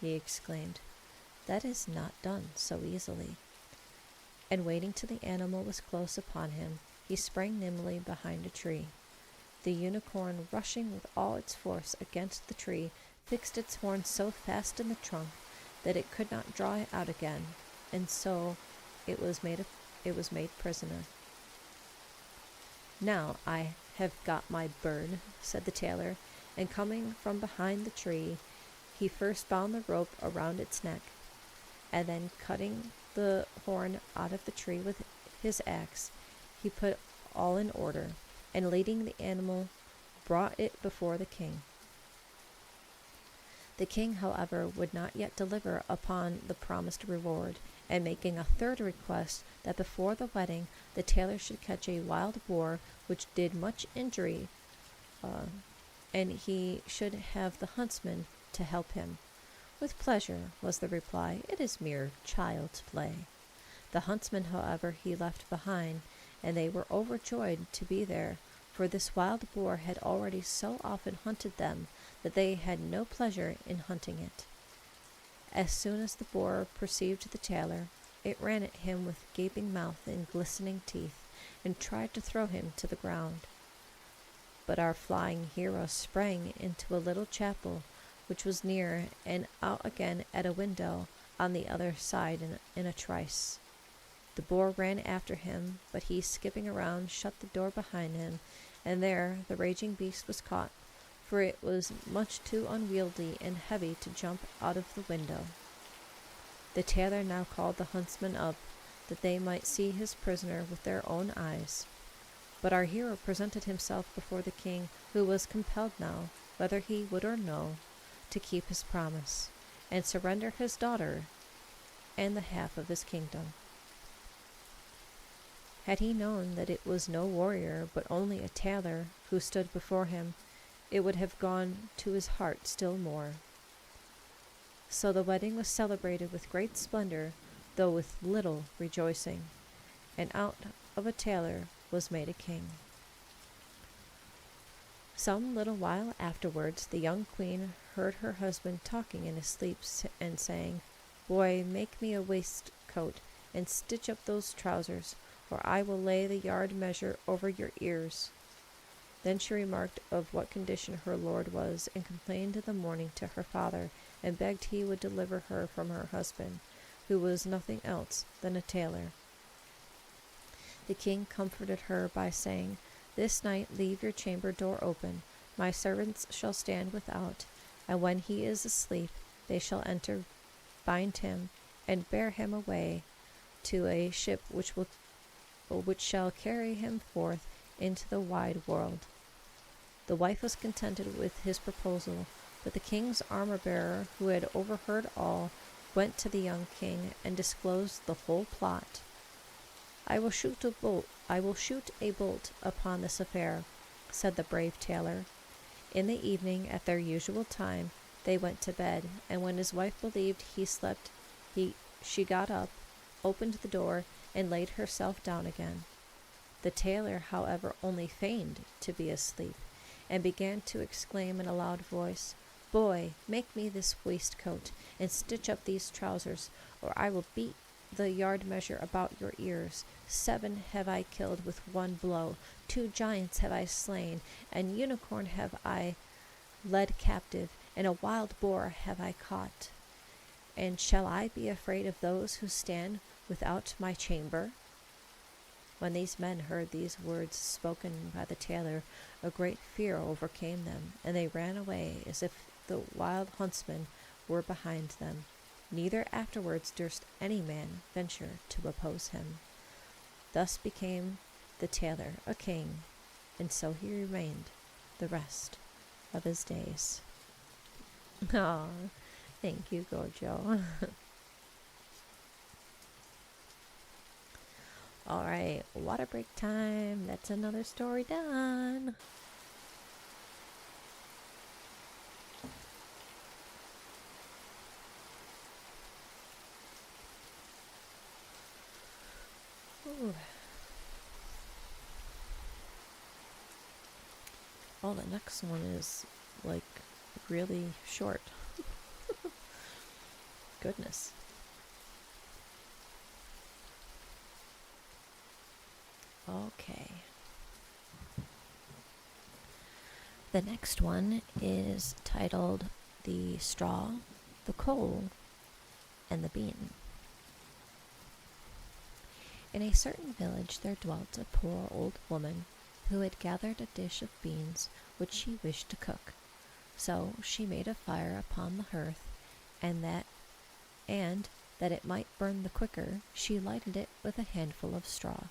he exclaimed. "That is not done so easily." And waiting till the animal was close upon him, he sprang nimbly behind a tree. The unicorn, rushing with all its force against the tree, fixed its horns so fast in the trunk that it could not draw it out again, and so it was made prisoner. "Now I have got my bird," said the tailor, and coming from behind the tree, he first bound the rope around its neck, and then cutting the horn out of the tree with his axe, he put all in order, and leading the animal, brought it before the king. The king, however, would not yet deliver upon the promised reward, and making a third request that before the wedding the tailor should catch a wild boar which did much injury, and he should have the huntsman to help him. "With pleasure," was the reply. "It is mere child's play." The huntsman, however, he left behind, and they were overjoyed to be there, for this wild boar had already so often hunted them that they had no pleasure in hunting it. As soon as the boar perceived the tailor, it ran at him with gaping mouth and glistening teeth, and tried to throw him to the ground. But our flying hero sprang into a little chapel, which was near, and out again at a window on the other side in a trice. The boar ran after him, but he, skipping around, shut the door behind him, and there the raging beast was caught, for it was much too unwieldy and heavy to jump out of the window. The tailor now called the huntsmen up, that they might see his prisoner with their own eyes. But our hero presented himself before the king, who was compelled now, whether he would or no, to keep his promise, and surrender his daughter and the half of his kingdom. Had he known that it was no warrior, but only a tailor, who stood before him, it would have gone to his heart still more. So the wedding was celebrated with great splendor, though with little rejoicing, and out of a tailor was made a king. Some little while afterwards, the young queen heard her husband talking in his sleep and saying, "Boy, make me a waistcoat, and stitch up those trousers, or I will lay the yard measure over your ears." Then she remarked of what condition her lord was, and complained in the morning to her father, and begged he would deliver her from her husband, who was nothing else than a tailor. The king comforted her by saying, "This night leave your chamber door open. My servants shall stand without, and when he is asleep they shall enter, bind him, and bear him away to a ship which shall carry him forth into the wide world." The wife was contented with his proposal, but the king's armor-bearer, who had overheard all, went to the young king and disclosed the whole plot. I will shoot a bolt upon this affair," said the brave tailor. In the evening, at their usual time, they went to bed, and when his wife believed he slept, she got up, opened the door, and laid herself down again. The tailor, however, only feigned to be asleep, and began to exclaim in a loud voice, "Boy, make me this waistcoat, and stitch up these trousers, or I will beat the yard measure about your ears. 7 have I killed with one blow, 2 giants have I slain, an unicorn have I led captive, and a wild boar have I caught. And shall I be afraid of those who stand without my chamber?" When these men heard these words spoken by the tailor, a great fear overcame them, and they ran away as if the wild huntsmen were behind them. Neither afterwards durst any man venture to oppose him. Thus became the tailor a king, and so he remained the rest of his days. Aw, thank you, Gojo. Alright, water break time. That's another story done. Ooh. Oh, the next one is like really short. Goodness. Okay. The next one is titled "The Straw, the Coal, and the Bean." In a certain village there dwelt a poor old woman who had gathered a dish of beans which she wished to cook. So she made a fire upon the hearth, and that it might burn the quicker, she lighted it with a handful of straw.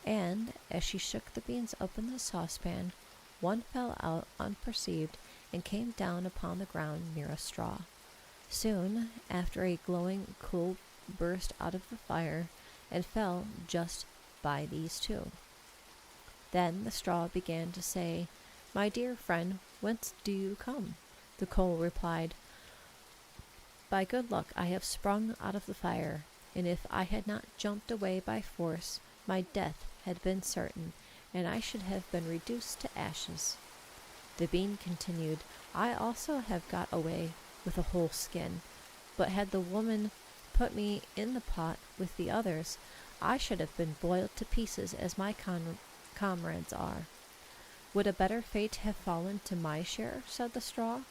And as she shook the beans up in the saucepan, one fell out unperceived and came down upon the ground near a straw. Soon after, a glowing coal burst out of the fire and fell just by these two. Then the straw began to say, "My dear friend, whence do you come?" The coal replied, "By good luck I have sprung out of the fire, and if I had not jumped away by force, my death had been certain, and I should have been reduced to ashes." The bean continued, "I also have got away with a whole skin, but had the woman put me in the pot with the others, I should have been boiled to pieces as my comrades are. Would a better fate have fallen to my share?" said the straw.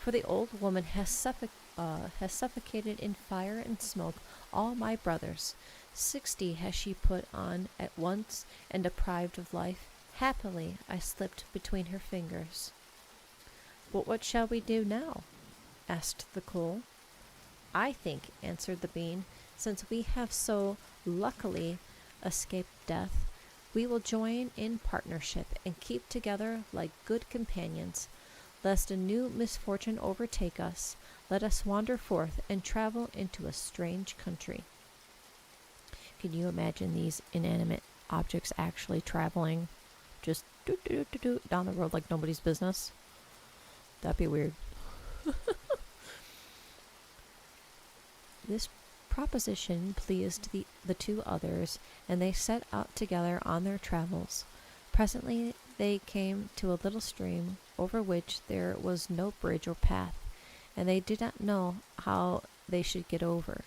for the old woman has suffocated in fire and smoke all my brothers. 60 has she put on at once, and deprived of life, happily I slipped between her fingers. But what shall we do now? Asked the coal. I think, answered the bean, since we have so luckily escaped death, we will join in partnership and keep together like good companions. Lest a new misfortune overtake us, let us wander forth and travel into a strange country. Can you imagine these inanimate objects actually traveling just down the road like nobody's business? That'd be weird. This proposition pleased the two others, and they set out together on their travels. Presently they came to a little stream over which there was no bridge or path, and they did not know how they should get over.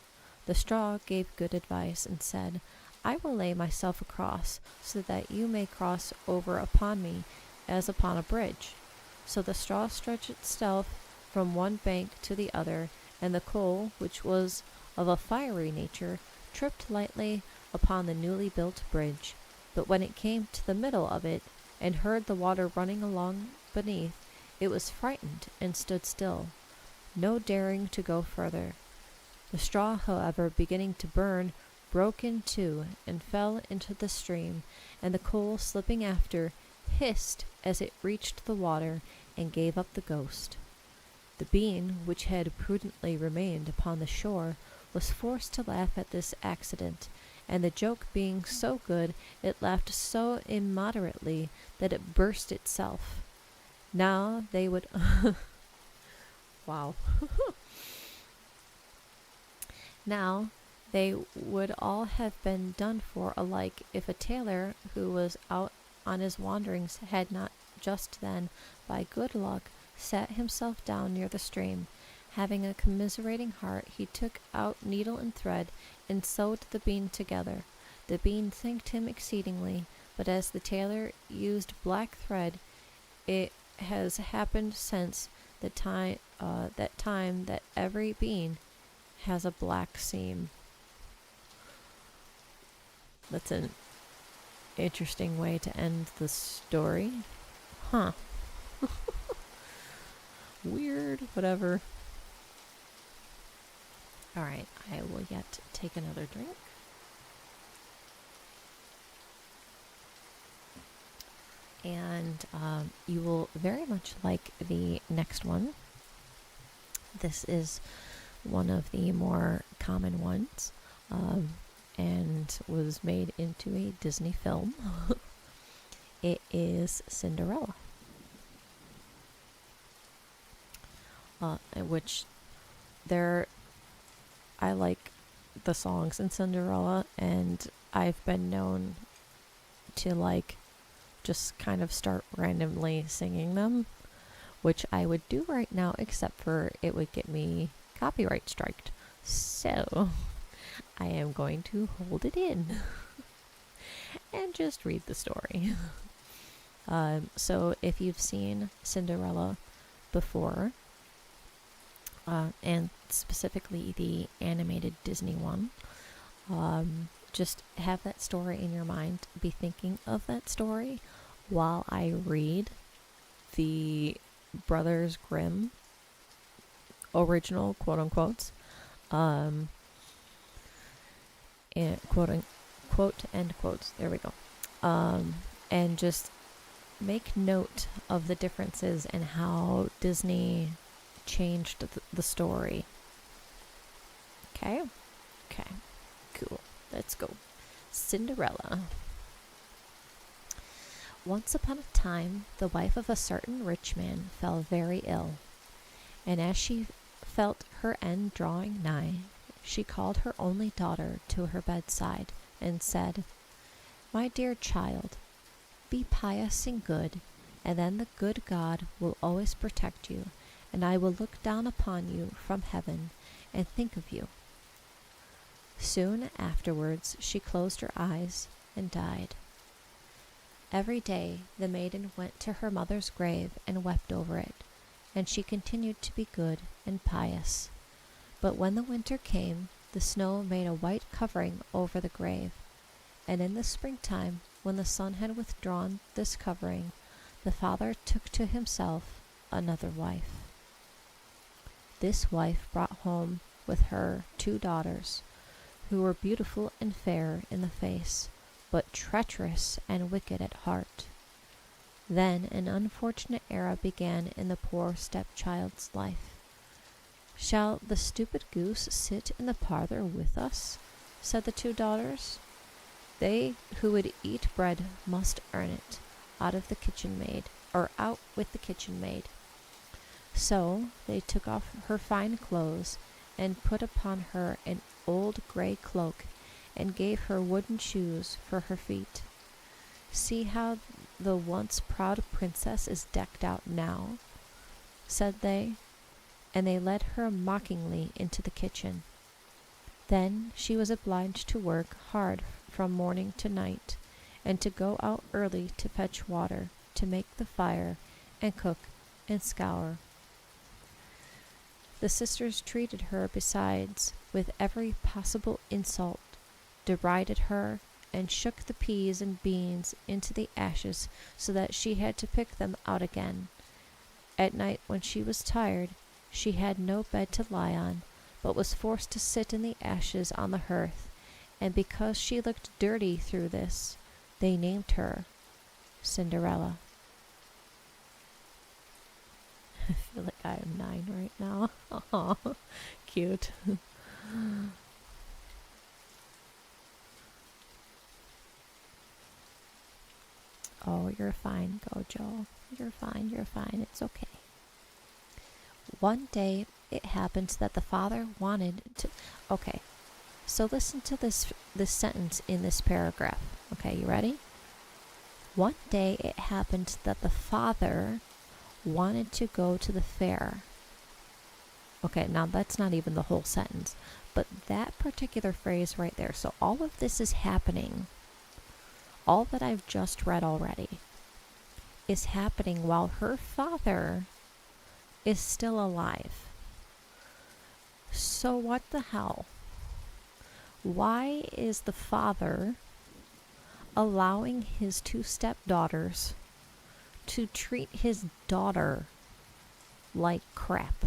The straw gave good advice and said, I will lay myself across, so that you may cross over upon me as upon a bridge. So the straw stretched itself from one bank to the other, and the coal, which was of a fiery nature, tripped lightly upon the newly built bridge. But when it came to the middle of it, and heard the water running along beneath, it was frightened and stood still, no daring to go further. The straw, however, beginning to burn, broke in two and fell into the stream, and the coal, slipping after, hissed as it reached the water and gave up the ghost. The bean, which had prudently remained upon the shore, was forced to laugh at this accident, and the joke being so good, it laughed so immoderately that it burst itself. Now they would wow. Now they would all have been done for alike if a tailor who was out on his wanderings had not just then, by good luck, sat himself down near the stream. Having a commiserating heart, he took out needle and thread and sewed the bean together. The bean thanked him exceedingly, but as the tailor used black thread, it has happened since that time that every bean has a black seam. That's an interesting way to end the story. Huh. Weird, whatever. Alright, I will yet take another drink. And you will very much like the next one. This is one of the more common ones, and was made into a Disney film. It is Cinderella. Which I like the songs in Cinderella, and I've been known to just kind of start randomly singing them, which I would do right now, except for it would get me copyright striked. So I am going to hold it in and just read the story. So if you've seen Cinderella before, and specifically the animated Disney one, just have that story in your mind. Be thinking of that story while I read the Brothers Grimm original, quote unquotes, and quote end quotes. There we go. And just make note of the differences and how Disney changed the story. Okay, cool. Let's go. Cinderella. Once upon a time, the wife of a certain rich man fell very ill, and as she felt her end drawing nigh, she called her only daughter to her bedside and said, "My dear child, be pious and good, and then the good God will always protect you, and I will look down upon you from heaven and think of you." Soon afterwards she closed her eyes and died. Every day the maiden went to her mother's grave and wept over it, and she continued to be good and pious. But when the winter came, the snow made a white covering over the grave, and in the springtime, when the sun had withdrawn this covering, the father took to himself another wife. This wife brought home with her 2 daughters, who were beautiful and fair in the face, but treacherous and wicked at heart. Then an unfortunate era began in the poor stepchild's life. "Shall the stupid goose sit in the parlor with us?" said the 2 daughters. "They who would eat bread must earn it, out with the kitchen maid. So they took off her fine clothes and put upon her an old gray cloak and gave her wooden shoes for her feet. "See how the once proud princess is decked out now," said they, and they led her mockingly into the kitchen. Then she was obliged to work hard from morning to night, and to go out early to fetch water, to make the fire, and cook and scour. The sisters treated her besides with every possible insult, derided her, and shook the peas and beans into the ashes so that she had to pick them out again. At night, when she was tired, she had no bed to lie on, but was forced to sit in the ashes on the hearth, and because she looked dirty through this, they named her Cinderella. I feel like I am 9 right now. Aw, cute. Oh, you're fine. Go, Joe. You're fine. It's okay. One day, it happened that the father wanted to... Okay, so listen to this sentence in this paragraph. Okay, you ready? One day, it happened that the father wanted to go to the fair. Okay, now that's not even the whole sentence, but that particular phrase right there. So all of this is happening. All that I've just read already is happening while her father is still alive. So what the hell? Why is the father allowing his 2 stepdaughters to treat his daughter like crap?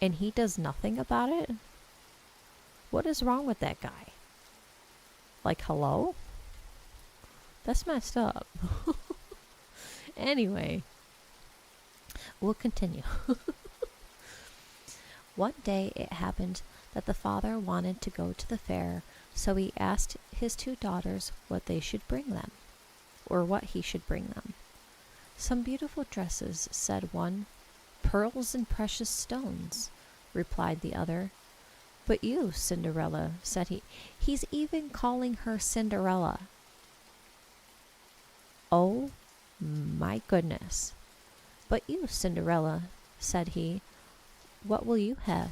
And he does nothing about it? What is wrong with that guy? Like, hello? That's messed up. Anyway, we'll continue. One day it happened that the father wanted to go to the fair, so he asked his 2 daughters what they should bring them, or what he should bring them. "Some beautiful dresses," said one. "Pearls and precious stones," replied the other. "But you, Cinderella," said he. He's even calling her Cinderella. Oh, my goodness. "But you, Cinderella," said he, "what will you have?"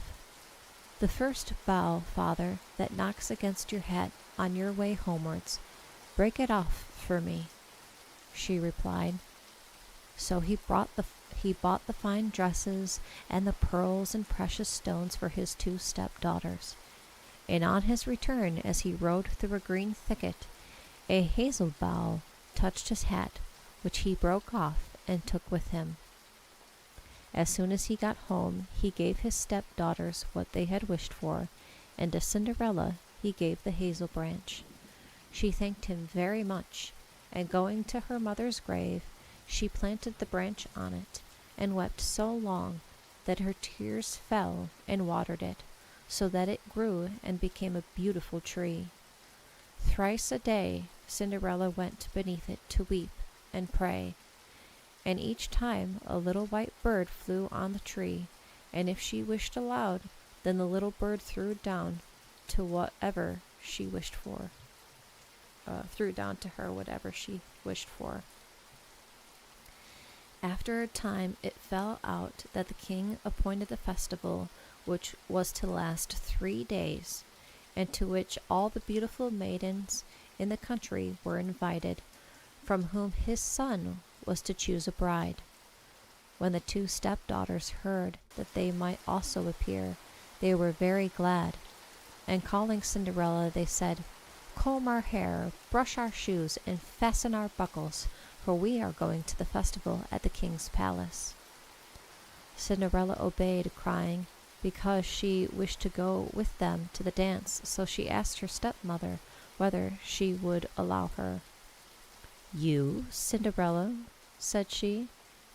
"The first bough, father, that knocks against your hat on your way homewards. Break it off for me," she replied. So he bought the fine dresses and the pearls and precious stones for his 2 stepdaughters. And on his return, as he rode through a green thicket, a hazel bough touched his hat, which he broke off and took with him. As soon as he got home, he gave his stepdaughters what they had wished for, and to Cinderella he gave the hazel branch. She thanked him very much, and going to her mother's grave, she planted the branch on it, and wept so long that her tears fell and watered it, so that it grew and became a beautiful tree. Thrice a day Cinderella went beneath it to weep and pray, and each time a little white bird flew on the tree, and if she wished aloud, then the little bird threw down to whatever she wished for. Threw down to her whatever she wished for. After a time it fell out that the king appointed a festival which was to last 3 days, and to which all the beautiful maidens in the country were invited, from whom his son was to choose a bride. When the two stepdaughters heard that they might also appear, they were very glad, and calling Cinderella, they said, "Comb our hair, brush our shoes, and fasten our buckles, for we are going to the festival at the king's palace." Cinderella obeyed, crying, because she wished to go with them to the dance, so she asked her stepmother whether she would allow her. "You, Cinderella," said she,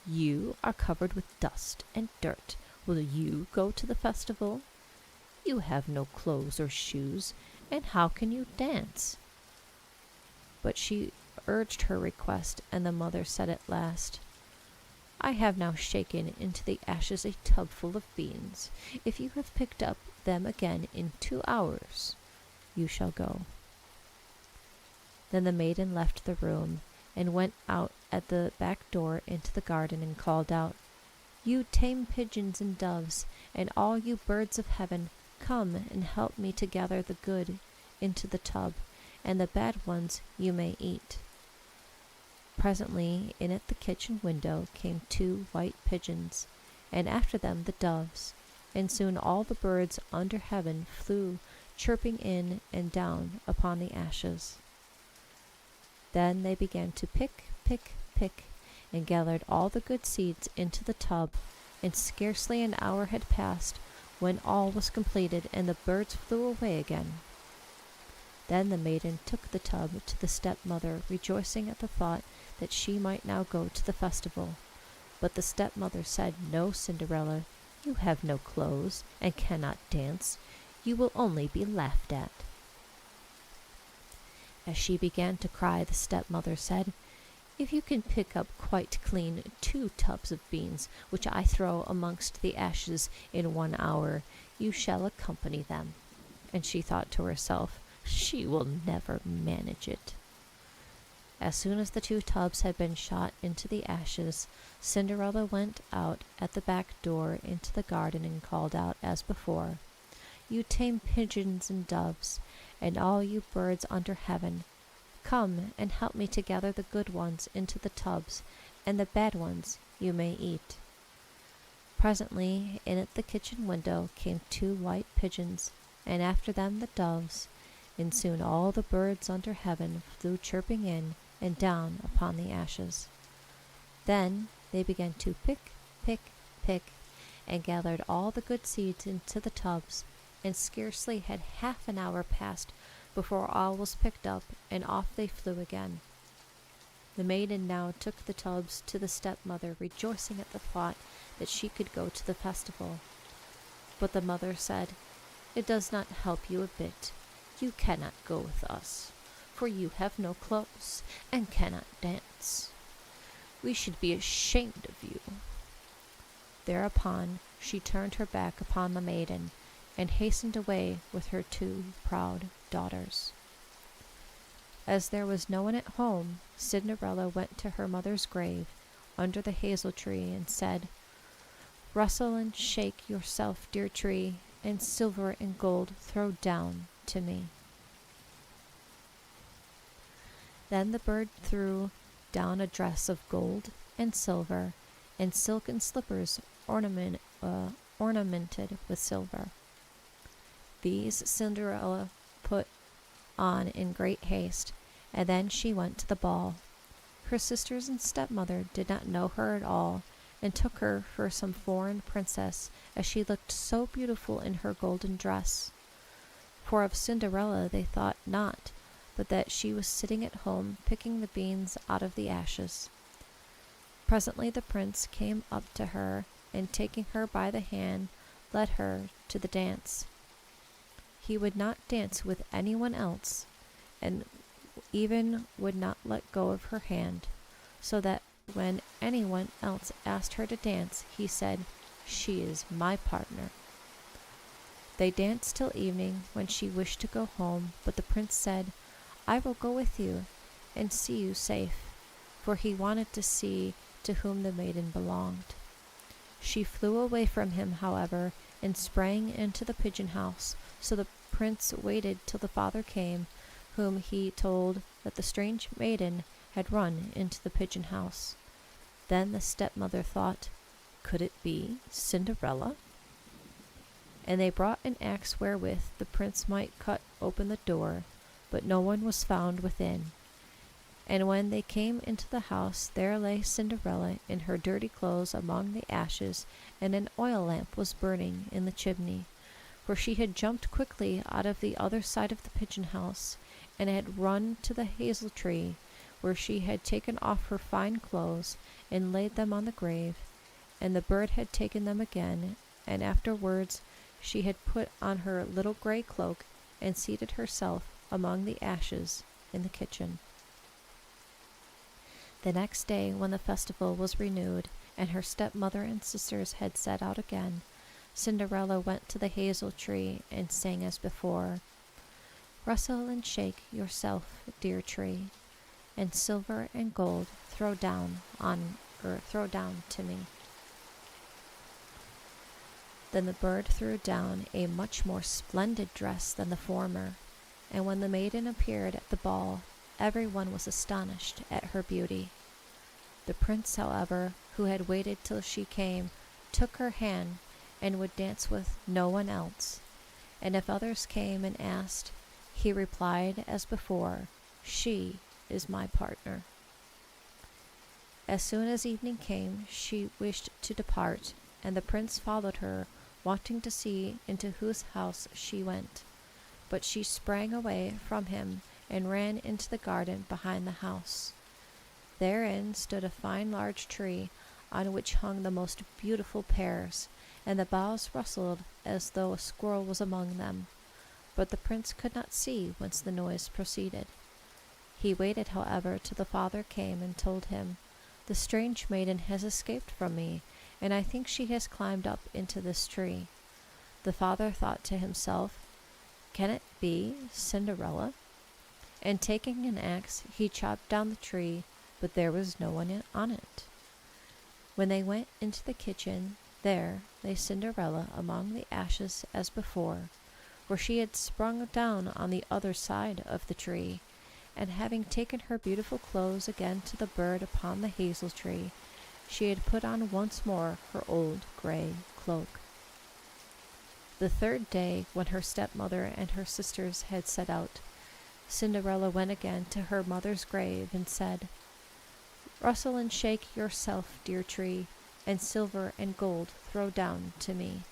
"you are covered with dust and dirt. Will you go to the festival? You have no clothes or shoes, and how can you dance?" But she urged her request, and the mother said at last, "I have now shaken into the ashes a tub full of beans. If you have picked up them again in 2 hours, you shall go." Then the maiden left the room, and went out at the back door into the garden, and called out, "You tame pigeons and doves, and all you birds of heaven, come and help me to gather the good into the tub, and the bad ones you may eat." Presently in at the kitchen window came 2 white pigeons, and after them the doves, and soon all the birds under heaven flew chirping in and down upon the ashes. Then they began to pick, and gathered all the good seeds into the tub, and scarcely an hour had passed when all was completed, and the birds flew away again. Then the maiden took the tub to the stepmother, rejoicing at the thought that she might now go to the festival. But the stepmother said, "No, Cinderella, you have no clothes, and cannot dance. You will only be laughed at." As she began to cry, the stepmother said, "If you can pick up quite clean 2 tubs of beans, which I throw amongst the ashes in 1 hour, you shall accompany them." And she thought to herself, "She will never manage it." As soon as the 2 tubs had been shot into the ashes, Cinderella went out at the back door into the garden, and called out as before, "You tame pigeons and doves, and all you birds under heaven, come and help me to gather the good ones into the tubs, and the bad ones you may eat." Presently in at the kitchen window came 2 white pigeons, and after them the doves, and soon all the birds under heaven flew chirping in and down upon the ashes. Then they began to pick, and gathered all the good seeds into the tubs, and scarcely had half an hour passed before all was picked up, and off they flew again. The maiden now took the tubs to the stepmother, rejoicing at the thought that she could go to the festival. But the mother said, "It does not help you a bit. You cannot go with us, for you have no clothes and cannot dance. We should be ashamed of you." Thereupon she turned her back upon the maiden, and hastened away with her 2 proud daughters. As there was no one at home, Cinderella went to her mother's grave under the hazel tree, and said, "Rustle and shake yourself, dear tree, and silver and gold throw down to me." Then the bird threw down a dress of gold and silver, and silken slippers ornamented with silver. These Cinderella put on in great haste, and then she went to the ball. Her sisters and stepmother did not know her at all, and took her for some foreign princess, as she looked so beautiful in her golden dress. For of Cinderella they thought not, but that she was sitting at home picking the beans out of the ashes. Presently the prince came up to her, and taking her by the hand, led her to the dance. He would not dance with anyone else, and even would not let go of her hand, so that when anyone else asked her to dance, he said, "She is my partner." They danced till evening, when she wished to go home, but the prince said, "I will go with you, and see you safe," for he wanted to see to whom the maiden belonged. She flew away from him, however, and sprang into the pigeon house, so the prince waited till the father came, whom he told that the strange maiden had run into the pigeon house. Then the stepmother thought, Could it be Cinderella? And they brought an axe wherewith the prince might cut open the door, but no one was found within. And when they came into the house, there lay Cinderella in her dirty clothes among the ashes, and an oil lamp was burning in the chimney. For she had jumped quickly out of the other side of the pigeon house, and had run to the hazel tree, where she had taken off her fine clothes, and laid them on the grave. And the bird had taken them again, and afterwards she had put on her little grey cloak, and seated herself among the ashes in the kitchen. The next day, when the festival was renewed, and her stepmother and sisters had set out again, Cinderella went to the hazel tree and sang as before, "Rustle and shake yourself, dear tree, and silver and gold throw down to me." Then the bird threw down a much more splendid dress than the former, and when the maiden appeared at the ball, everyone was astonished at her beauty. The prince, however, who had waited till she came, took her hand, and would dance with no one else. And if others came and asked, he replied as before, "She is my partner." As soon as evening came, she wished to depart, and the prince followed her, wanting to see into whose house she went. But she sprang away from him and ran into the garden behind the house. Therein stood a fine large tree, on which hung the most beautiful pears, and the boughs rustled as though a squirrel was among them. But the prince could not see whence the noise proceeded. He waited, however, till the father came and told him, "The strange maiden has escaped from me, and I think she has climbed up into this tree." The father thought to himself, "Can it be Cinderella?" And taking an axe, he chopped down the tree, but there was no one on it. When they went into the kitchen, there lay Cinderella among the ashes as before, for she had sprung down on the other side of the tree, and having taken her beautiful clothes again to the bird upon the hazel tree, she had put on once more her old grey cloak. The third day, when her stepmother and her sisters had set out, Cinderella went again to her mother's grave and said, "Rustle and shake yourself, dear tree, and silver and gold throw down to me."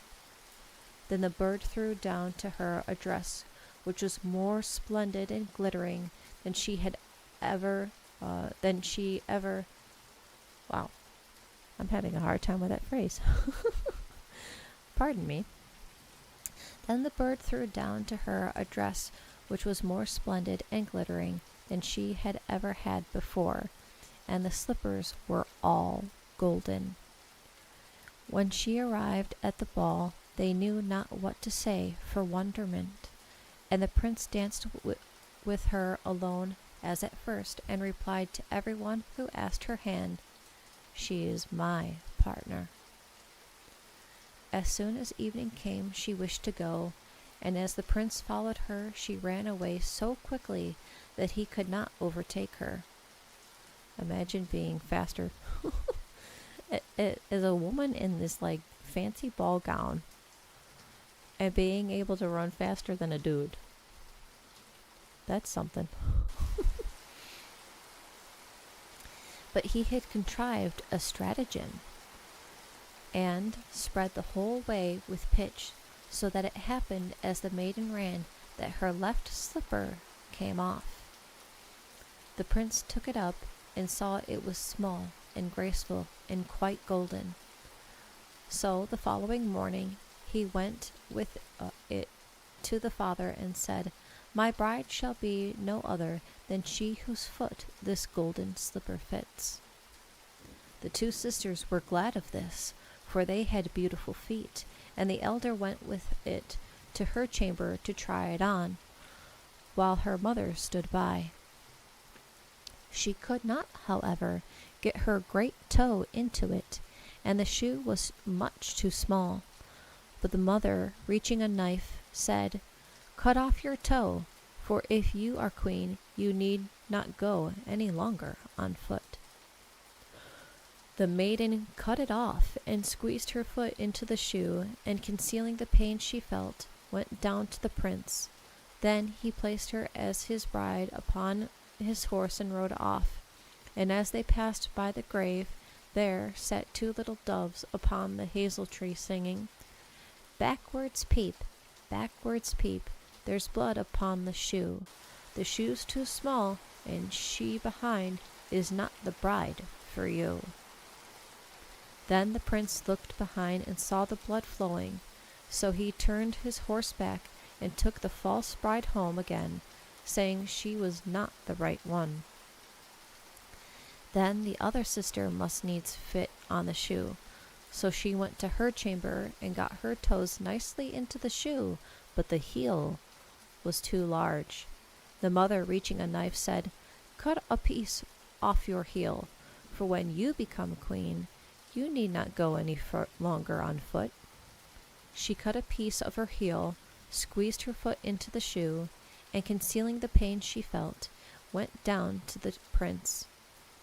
Then the bird threw down to her a dress which was more splendid and glittering than she ever. Wow, I'm having a hard time with that phrase. Pardon me. Then the bird threw down to her a dress which was more splendid and glittering than she had ever had before, and the slippers were all golden. When she arrived at the ball, they knew not what to say for wonderment, and the prince danced with her alone as at first, and replied to everyone who asked her hand, "She is my partner." As soon as evening came, she wished to go, and as the prince followed her, she ran away so quickly that he could not overtake her. Imagine being faster as a woman in this like fancy ball gown and being able to run faster than a dude. That's something. But he had contrived a stratagem and spread the whole way with pitch, so that it happened as the maiden ran that her left slipper came off. The prince took it up and saw it was small and graceful and quite golden. So the following morning he went with it to the father and said, "My bride shall be no other than she whose foot this golden slipper fits." The two sisters were glad of this, for they had beautiful feet, and the elder went with it to her chamber to try it on, while her mother stood by. She could not, however, get her great toe into it, and the shoe was much too small. But the mother, reaching a knife, said, "Cut off your toe, for if you are queen, you need not go any longer on foot." The maiden cut it off and squeezed her foot into the shoe, and concealing the pain she felt, went down to the prince. Then he placed her as his bride upon his horse and rode off. And as they passed by the grave, there sat two little doves upon the hazel tree, singing, "Backwards peep, there's blood upon the shoe. The shoe's too small, and she behind is not the bride for you." Then the prince looked behind and saw the blood flowing, so he turned his horse back and took the false bride home again, saying she was not the right one. Then the other sister must needs fit on the shoe, so she went to her chamber and got her toes nicely into the shoe, but the heel was too large. The mother, reaching a knife, said, "Cut a piece off your heel, for when you become queen, you need not go any longer on foot." She cut a piece of her heel, squeezed her foot into the shoe, and concealing the pain she felt, went down to the prince.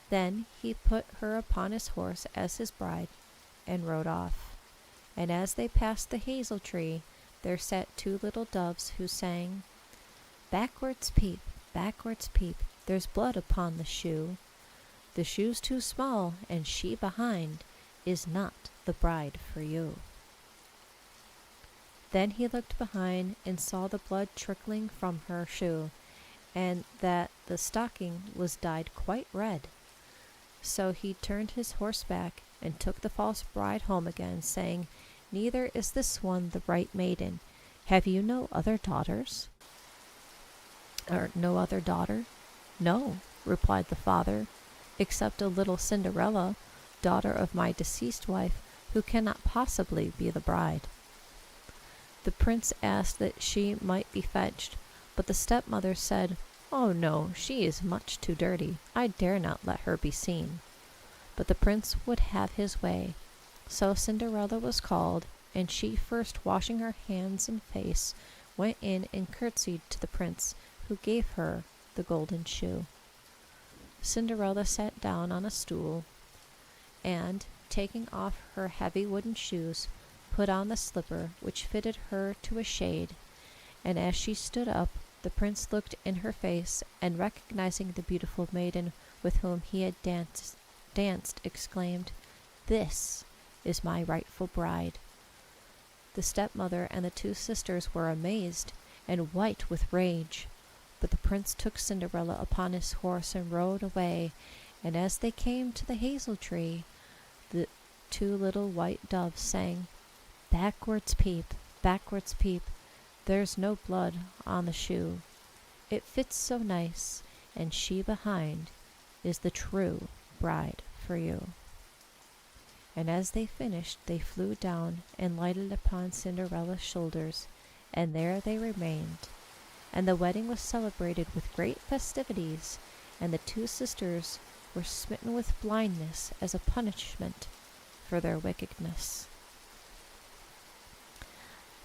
Then he put her upon his horse as his bride, and rode off. And as they passed the hazel tree, there sat two little doves who sang, backwards peep, there's blood upon the shoe. The shoe's too small, and she behind is not the bride for you." Then he looked behind and saw the blood trickling from her shoe, and that the stocking was dyed quite red. So he turned his horse back and took the false bride home again, saying, "Neither is this one the right maiden. Have you no other daughters?" "Or no other daughter?" "No," replied the father, "except a little Cinderella, daughter of my deceased wife, who cannot possibly be the bride." The prince asked that she might be fetched, but the stepmother said, "Oh no, she is much too dirty. I dare not let her be seen." But the prince would have his way. So Cinderella was called, and she, first washing her hands and face, went in and curtsied to the prince, who gave her the golden shoe. Cinderella sat down on a stool, and, taking off her heavy wooden shoes, put on the slipper, which fitted her to a shade, and as she stood up, the prince looked in her face, and recognizing the beautiful maiden with whom he had danced, exclaimed, "This is my rightful bride." The stepmother and the two sisters were amazed and white with rage, but the prince took Cinderella upon his horse and rode away, and as they came to the hazel tree, the two little white doves sang, backwards peep, there's no blood on the shoe. It fits so nice, and she behind is the true bride for you." And as they finished, they flew down and lighted upon Cinderella's shoulders, and there they remained. And the wedding was celebrated with great festivities, and the two sisters were smitten with blindness as a punishment for their wickedness.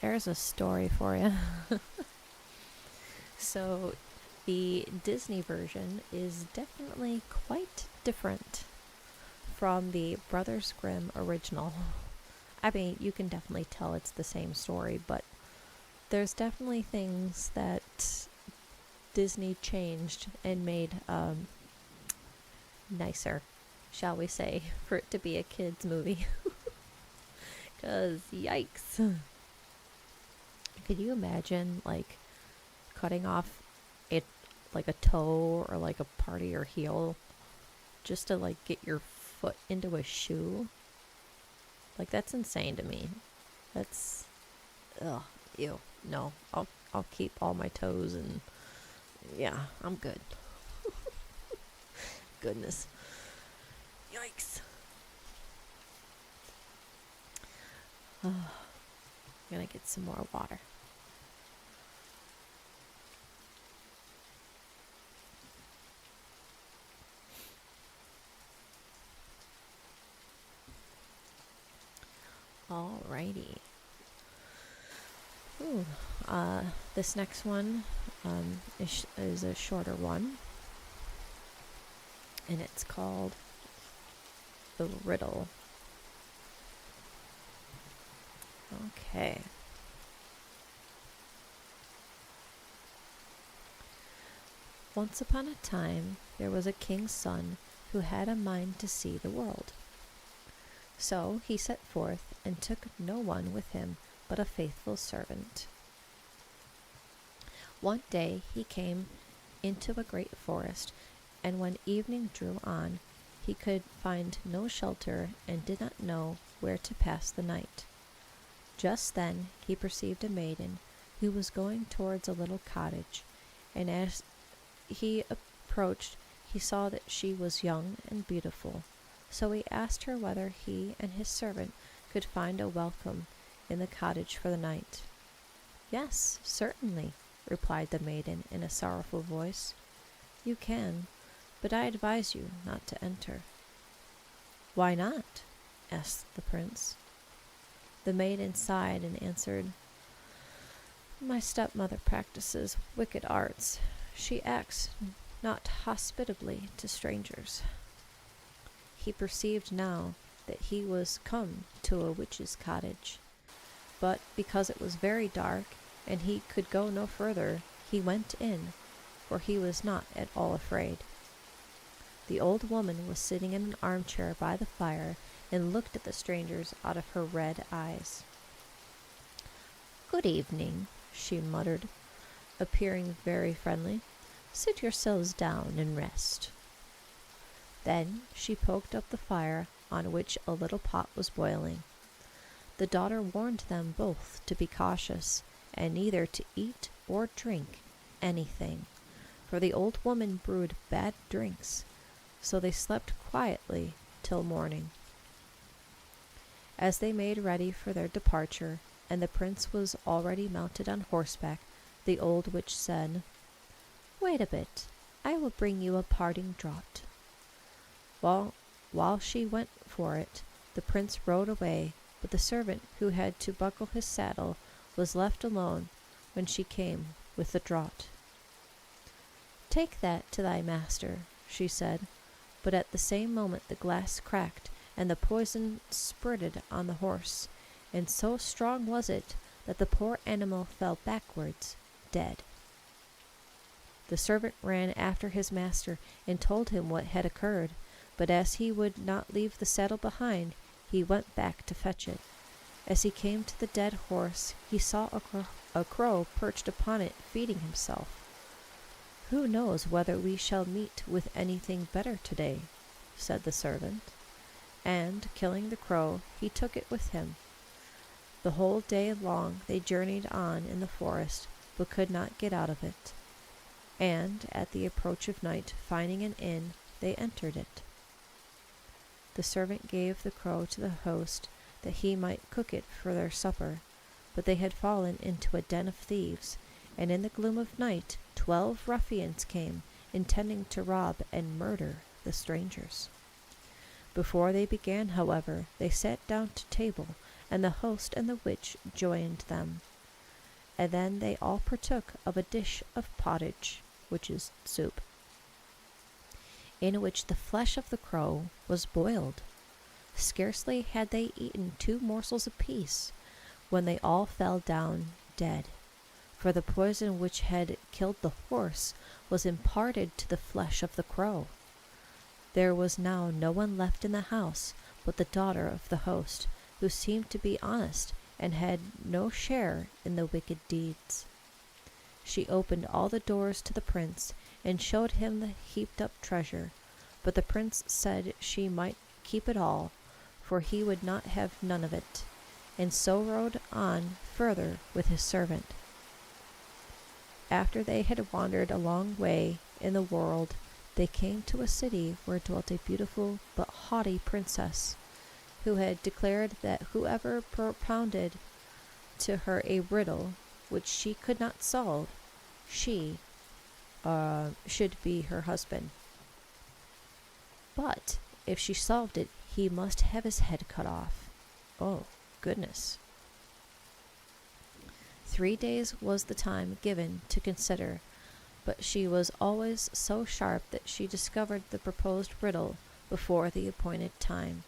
There's a story for you. So, the Disney version is definitely quite different from the Brothers Grimm original. I mean, you can definitely tell it's the same story, but there's definitely things that Disney changed and made nicer, shall we say, for it to be a kid's movie. 'Cause yikes. Could you imagine, like, cutting off it, like a toe or like a part of your heel just to, like, get your foot into a shoe? Like, that's insane to me. That's, ugh, ew. No, I'll keep all my toes, and yeah, I'm good. Goodness. Yikes. I'm gonna get some more water. Alrighty. Ooh, this next one is a shorter one, and it's called the riddle. Okay. Once upon a time, there was a king's son who had a mind to see the world. So he set forth and took no one with him but a faithful servant. One day he came into a great forest, and when evening drew on, he could find no shelter and did not know where to pass the night. Just then he perceived a maiden who was going towards a little cottage, and as he approached, he saw that she was young and beautiful. So he asked her whether he and his servant could find a welcome in the cottage for the night. "Yes, certainly," replied the maiden in a sorrowful voice. "You can, but I advise you not to enter." "Why not?" asked the prince. The maiden sighed and answered, "My stepmother practices wicked arts. She acts not hospitably to strangers." He perceived now that he was come to a witch's cottage, but because it was very dark and he could go no further, he went in, for he was not at all afraid. The old woman was sitting in an armchair by the fire and looked at the strangers out of her red eyes. "Good evening," she muttered, appearing very friendly. "Sit yourselves down and rest." Then she poked up the fire, on which a little pot was boiling. The daughter warned them both to be cautious, and neither to eat or drink anything, for the old woman brewed bad drinks, so they slept quietly till morning. As they made ready for their departure, and the prince was already mounted on horseback, the old witch said, "Wait a bit, I will bring you a parting draught." While she went for it, the prince rode away, but the servant who had to buckle his saddle was left alone when she came with the draught. "Take that to thy master," she said, but at the same moment the glass cracked and the poison spurted on the horse, and so strong was it that the poor animal fell backwards, dead. The servant ran after his master and told him what had occurred, but as he would not leave the saddle behind, he went back to fetch it. As he came to the dead horse, he saw a crow perched upon it, feeding himself. "Who knows whether we shall meet with anything better today?" said the servant. And, killing the crow, he took it with him. The whole day long they journeyed on in the forest, but could not get out of it. And, at the approach of night, finding an inn, they entered it. The servant gave the crow to the host, that he might cook it for their supper, but they had fallen into a den of thieves, and in the gloom of night 12 ruffians came, intending to rob and murder the strangers. Before they began, however, they sat down to table, and the host and the witch joined them. And then they all partook of a dish of pottage, which is soup, in which the flesh of the crow was boiled. Scarcely had they eaten 2 morsels apiece, when they all fell down dead, for the poison which had killed the horse was imparted to the flesh of the crow. There was now no one left in the house but the daughter of the host, who seemed to be honest and had no share in the wicked deeds. She opened all the doors to the prince and showed him the heaped-up treasure, but the prince said she might keep it all, for he would not have none of it, and so rode on further with his servant. After they had wandered a long way in the world, they came to a city where dwelt a beautiful but haughty princess, who had declared that whoever propounded to her a riddle which she could not solve, she should be her husband. But if she solved it, he must have his head cut off. Oh, goodness. 3 days was the time given to consider, but she was always so sharp that she discovered the proposed riddle before the appointed time,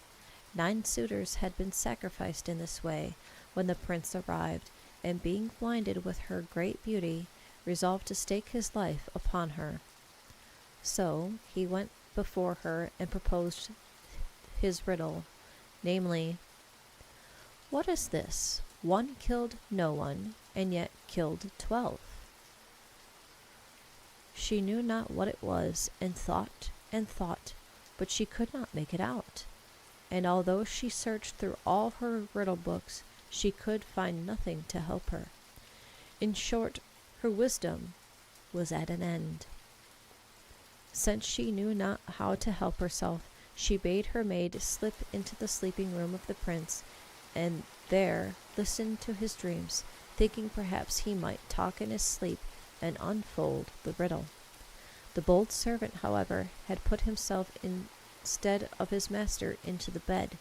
9 suitors had been sacrificed in this way when the prince arrived, and being blinded with her great beauty, resolved to stake his life upon her. So he went before her and proposed his riddle, namely, "What is this? One killed no one, and yet killed 12. She knew not what it was, and thought, but she could not make it out. And although she searched through all her riddle books, she could find nothing to help her. In short, her wisdom was at an end. Since she knew not how to help herself, she bade her maid slip into the sleeping room of the prince, and there listen to his dreams, thinking perhaps he might talk in his sleep and unfold the riddle. The bold servant, however, had put himself instead of his master into the bed,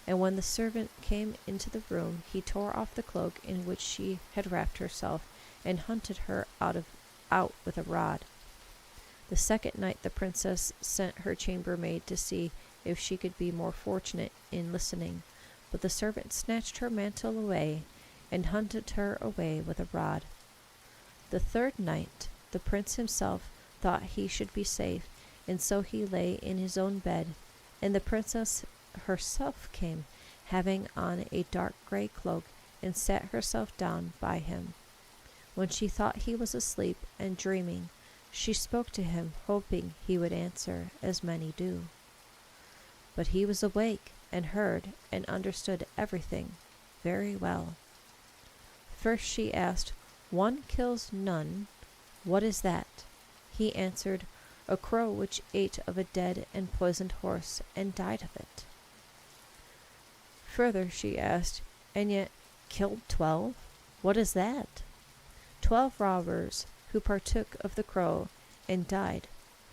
and when the servant came into the room, he tore off the cloak in which she had wrapped herself, and hunted her out with a rod. The second night the princess sent her chambermaid to see if she could be more fortunate in listening, but the servant snatched her mantle away, and hunted her away with a rod. The third night the prince himself thought he should be safe, and so he lay in his own bed, and the princess herself came, having on a dark grey cloak, and sat herself down by him. When she thought he was asleep and dreaming, she spoke to him, hoping he would answer, as many do. But he was awake, and heard and understood everything very well. First she asked, "One kills none. What is that?" He answered, "A crow which ate of a dead and poisoned horse, and died of it." Further she asked, "And yet killed 12? What is that?" 12 robbers who partook of the crow, and died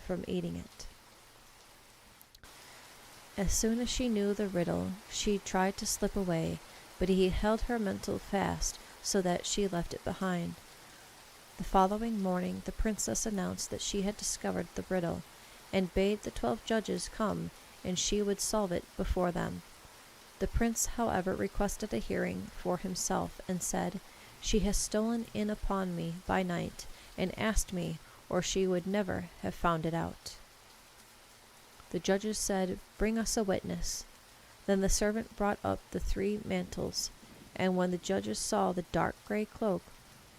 from eating it. As soon as she knew the riddle, she tried to slip away, but he held her mantle fast, so that she left it behind. The following morning the princess announced that she had discovered the riddle, and bade the 12 judges come, and she would solve it before them. The prince, however, requested a hearing for himself, and said, "She has stolen in upon me by night, and asked me, or she would never have found it out." The judges said, "Bring us a witness." Then the servant brought up the 3 mantles, and when the judges saw the dark grey cloak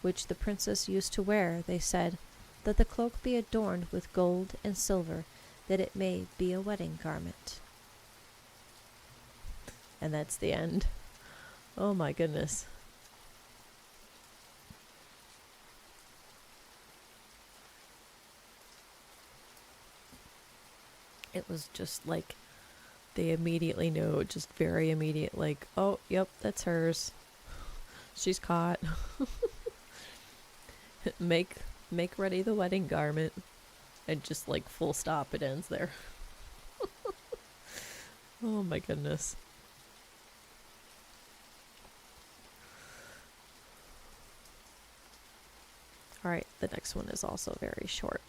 which the princess used to wear, they said, "Let the cloak be adorned with gold and silver, that it may be a wedding garment." And that's the end. Oh my goodness. It was just like they immediately knew, just very immediate, like, "Oh, yep, that's hers. She's caught." Make ready the wedding garment, and just like full stop, it ends there. Oh my goodness. Alright, the next one is also very short,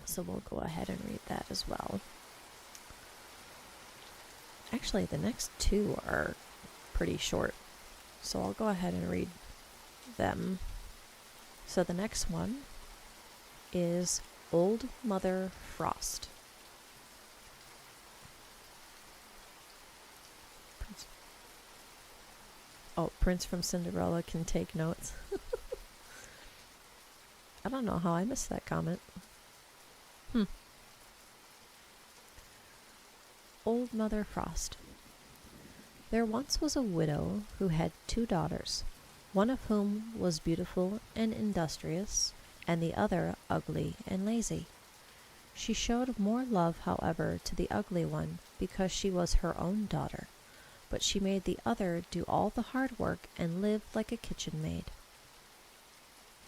so we'll go ahead and read that as well. Actually, the next 2 are pretty short, so I'll go ahead and read them. So the next one is Old Mother Frost. Prince from Cinderella can take notes. I don't know how I missed that comment. Old Mother Frost. There once was a widow who had 2 daughters, one of whom was beautiful and industrious, and the other ugly and lazy. She showed more love, however, to the ugly one, because she was her own daughter, but she made the other do all the hard work and live like a kitchen maid.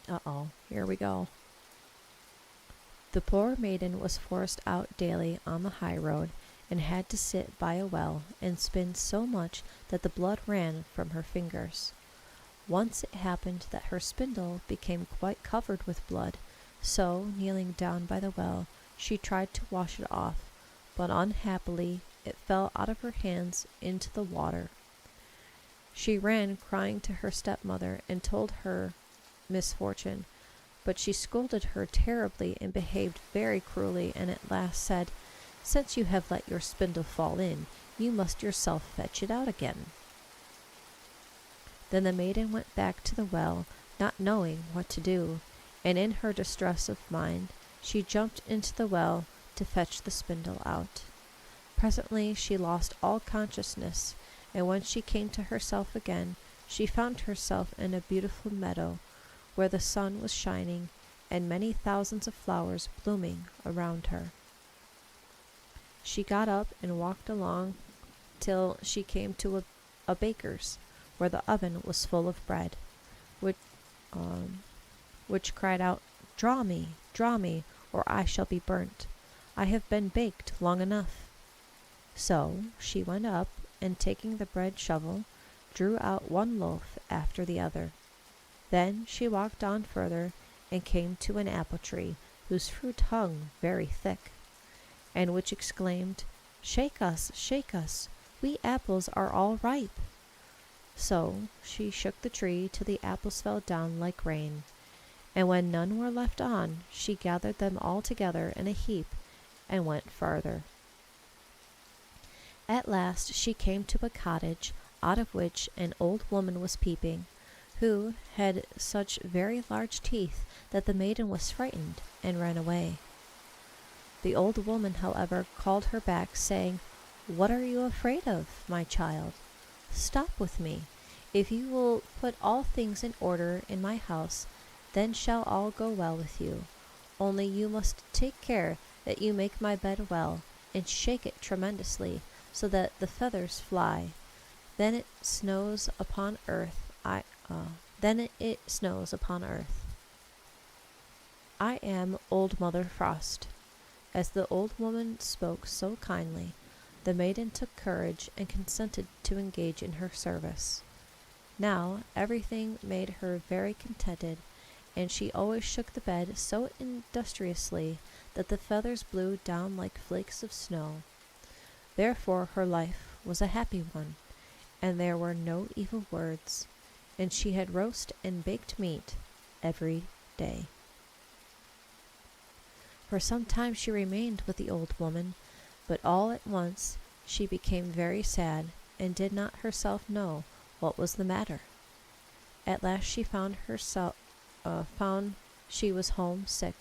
Uh-oh, here we go. The poor maiden was forced out daily on the high road, and had to sit by a well and spin so much that the blood ran from her fingers. Once it happened that her spindle became quite covered with blood, so, kneeling down by the well, she tried to wash it off, but unhappily it fell out of her hands into the water. She ran crying to her stepmother and told her misfortune, but she scolded her terribly and behaved very cruelly, and at last said, "Since you have let your spindle fall in, you must yourself fetch it out again." Then the maiden went back to the well, not knowing what to do, and in her distress of mind she jumped into the well to fetch the spindle out. Presently she lost all consciousness, and when she came to herself again, she found herself in a beautiful meadow, where the sun was shining, and many thousands of flowers blooming around her. She got up and walked along till she came to a baker's, where the oven was full of bread, which cried out, draw me, or I shall be burnt. I have been baked long enough." So she went up, and taking the bread shovel, drew out one loaf after the other. Then she walked on further, and came to an apple tree, whose fruit hung very thick, and which exclaimed, shake us, we apples are all ripe." So she shook the tree till the apples fell down like rain, and when none were left on, she gathered them all together in a heap, and went farther. At last she came to a cottage, out of which an old woman was peeping, who had such very large teeth that the maiden was frightened and ran away. The old woman, however, called her back, saying, "What are you afraid of, my child? Stop with me. If you will put all things in order in my house, then shall all go well with you. Only you must take care that you make my bed well, and shake it tremendously, so that the feathers fly. Then it snows upon earth. I am Old Mother Frost." As the old woman spoke so kindly, the maiden took courage and consented to engage in her service. Now everything made her very contented, and she always shook the bed so industriously that the feathers blew down like flakes of snow. Therefore her life was a happy one, and there were no evil words, and she had roast and baked meat every day. For some time she remained with the old woman, but all at once she became very sad, and did not herself know what was the matter. At last she found she was homesick,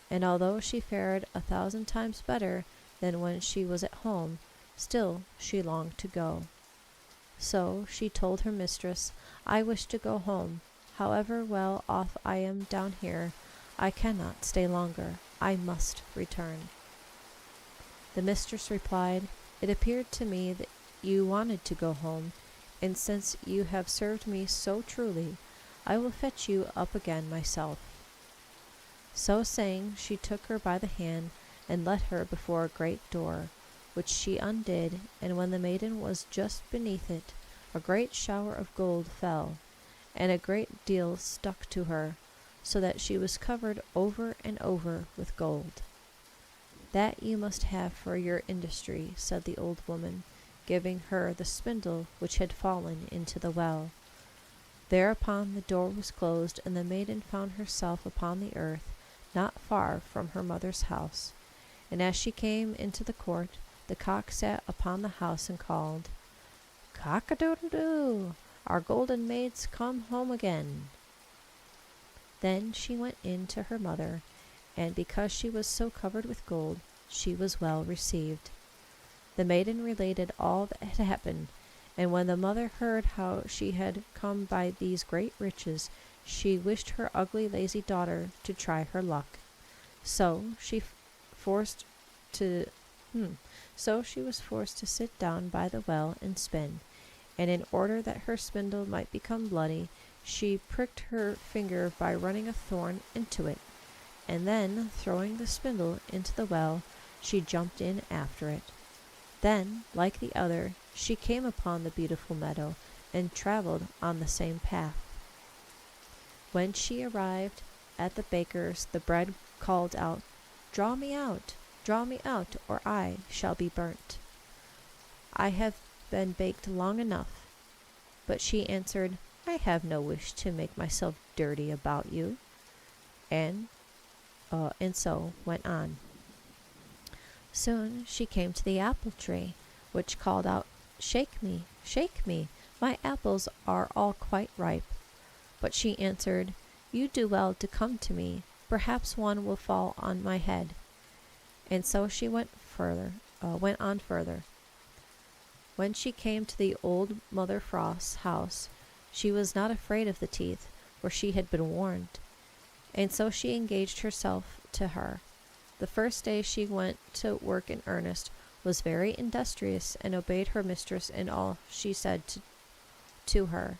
and although she fared 1,000 times better than when she was at home, still she longed to go. So she told her mistress, "I wish to go home. However well off I am down here, I cannot stay longer. I must return." The mistress replied, "It appeared to me that you wanted to go home, and since you have served me so truly, I will fetch you up again myself." So saying, she took her by the hand and led her before a great door, which she undid, and when the maiden was just beneath it, a great shower of gold fell, and a great deal stuck to her, so that she was covered over and over with gold. "That you must have for your industry," said the old woman, giving her the spindle which had fallen into the well. Thereupon the door was closed, and the maiden found herself upon the earth, not far from her mother's house. And as she came into the court, the cock sat upon the house and called, "Cock-a-doodle-doo! Our golden maid's come home again." Then she went in to her mother, and because she was so covered with gold, she was well received. The maiden related all that had happened, and when the mother heard how she had come by these great riches, she wished her ugly, lazy daughter to try her luck. So she was forced to sit down by the well and spin, and in order that her spindle might become bloody, she pricked her finger by running a thorn into it, and then, throwing the spindle into the well, she jumped in after it. Then, like the other, she came upon the beautiful meadow, and travelled on the same path. When she arrived at the baker's, the bread called out, draw me out, or I shall be burnt." I have been baked long enough. But she answered, I have no wish to make myself dirty about you. And so went on. Soon she came to the apple tree, which called out, shake me, my apples are all quite ripe. But she answered, you do well to come to me, perhaps one will fall on my head. And so she went on further. When she came to the old Mother Frost's house, she was not afraid of the teeth, for she had been warned. And so she engaged herself to her. The first day she went to work in earnest, was very industrious, and obeyed her mistress in all she said to her,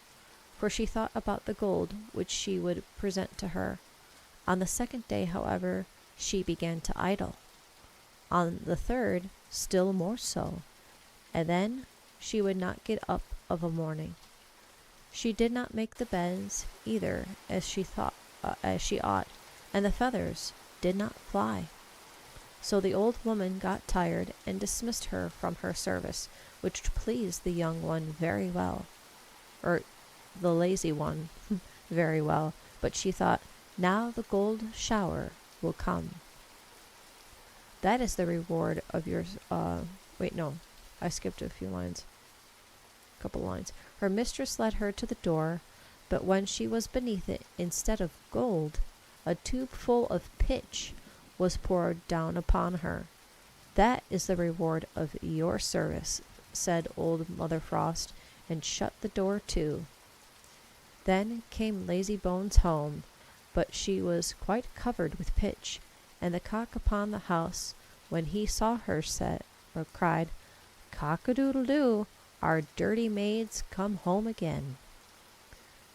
for she thought about the gold which she would present to her. On the second day, however, she began to idle. On the third, still more so, and then she would not get up of a morning. She did not make the beds either, as she ought, and the feathers did not fly. So the old woman got tired and dismissed her from her service, which pleased the young one very well, or the lazy one very well. But she thought, now the gold shower will come. That is the reward of your. Wait, no, I skipped a couple lines. Her mistress led her to the door, but when she was beneath it, instead of gold, a tube full of pitch was poured down upon her. That is the reward of your service, said old Mother Frost, and shut the door to. Then came Lazy Bones home, but she was quite covered with pitch, and the cock upon the house, when he saw her, cried, cock-a-doodle-doo, our dirty maids come home again.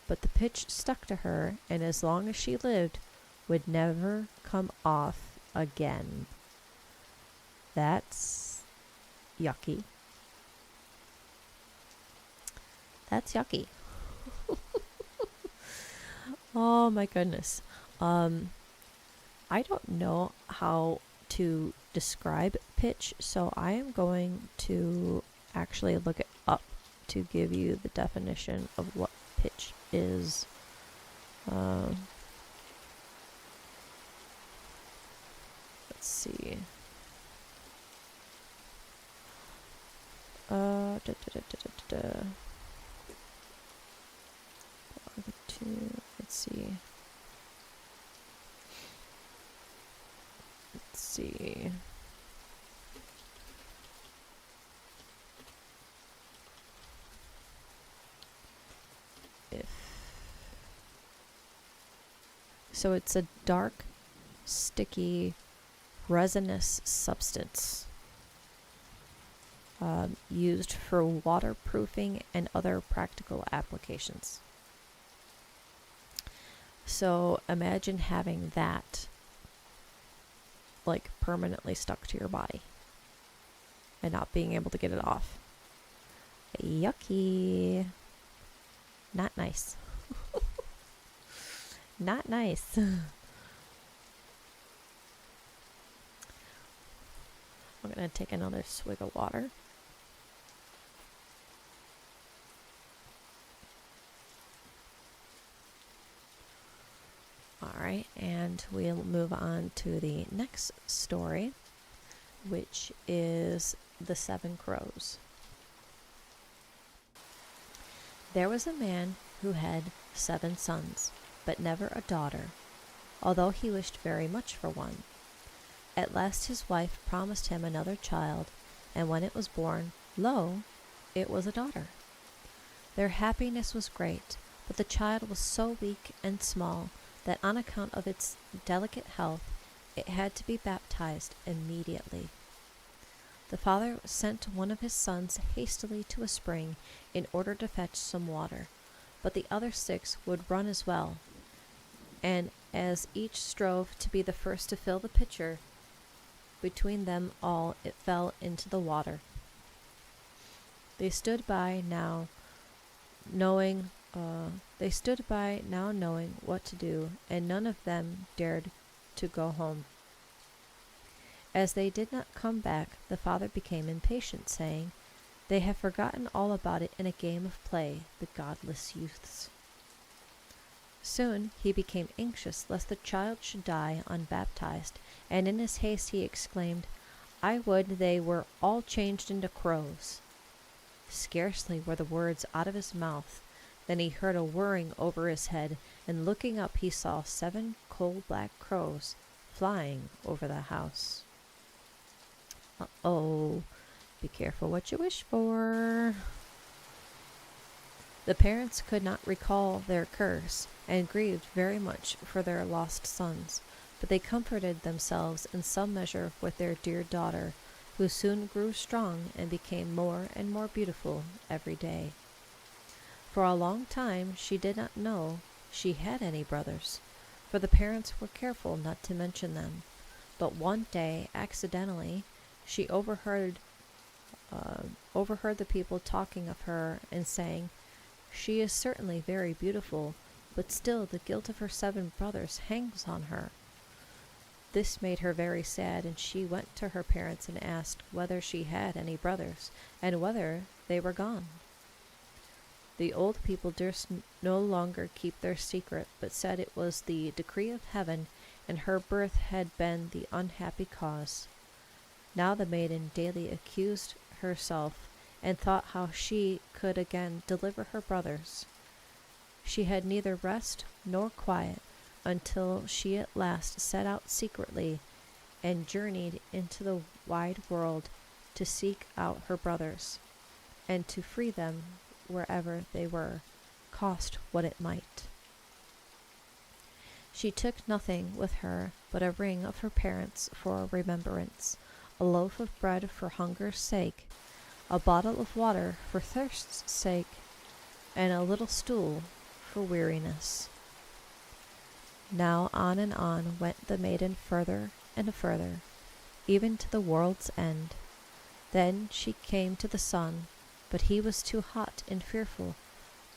But the pitch stuck to her, and as long as she lived, would never come off again. That's yucky. That's yucky. Oh my goodness. I don't know how to describe pitch, so I am going to actually look it up to give you the definition of what pitch is. Let's see. Let's see. So it's a dark, sticky, resinous substance used for waterproofing and other practical applications. So imagine having that like permanently stuck to your body and not being able to get it off. Yucky. Not nice. Not nice. I'm going to take another swig of water. Alright, and we'll move on to the next story, which is The 7 Crows. There was a man who had 7 sons, but never a daughter, although he wished very much for one. At last his wife promised him another child, and when it was born, lo, it was a daughter. Their happiness was great, but the child was so weak and small that on account of its delicate health, it had to be baptized immediately. The father sent one of his sons hastily to a spring in order to fetch some water, but the other 6 would run as well, and as each strove to be the first to fill the pitcher, between them all it fell into the water. They stood by now knowing what to do, and none of them dared to go home. As they did not come back, the father became impatient, saying, They have forgotten all about it in a game of play, the godless youths. Soon he became anxious lest the child should die unbaptized, and in his haste he exclaimed, "I would they were all changed into crows." Scarcely were the words out of his mouth than he heard a whirring over his head, and looking up he saw 7 coal-black crows flying over the house. Uh-oh, be careful what you wish for. The parents could not recall their curse, and grieved very much for their lost sons, but they comforted themselves in some measure with their dear daughter, who soon grew strong and became more and more beautiful every day. For a long time she did not know she had any brothers, for the parents were careful not to mention them. But one day, accidentally, she overheard the people talking of her and saying, "She is certainly very beautiful, but still the guilt of her 7 brothers hangs on her." This made her very sad, and she went to her parents and asked whether she had any brothers, and whether they were gone. The old people durst no longer keep their secret, but said it was the decree of heaven, and her birth had been the unhappy cause. Now the maiden daily accused herself, and thought how she could again deliver her brothers. She had neither rest nor quiet until she at last set out secretly and journeyed into the wide world to seek out her brothers, and to free them wherever they were, cost what it might. She took nothing with her but a ring of her parents for a remembrance, a loaf of bread for hunger's sake, a bottle of water for thirst's sake, and a little stool for weariness. Now on and on went the maiden further and further, even to the world's end. Then she came to the sun, but he was too hot and fearful,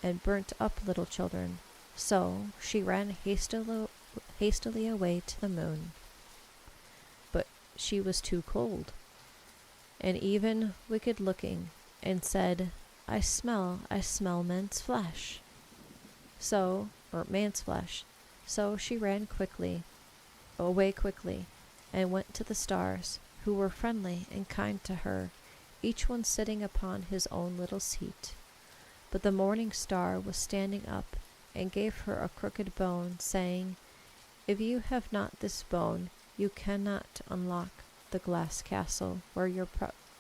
and burnt up little children, so she ran hastily away to the moon. But she was too cold, and even wicked-looking, and said, I smell man's flesh. Man's flesh. So she ran away quickly, and went to the stars, who were friendly and kind to her, each one sitting upon his own little seat. But the morning star was standing up, and gave her a crooked bone, saying, If you have not this bone, you cannot unlock the glass castle where your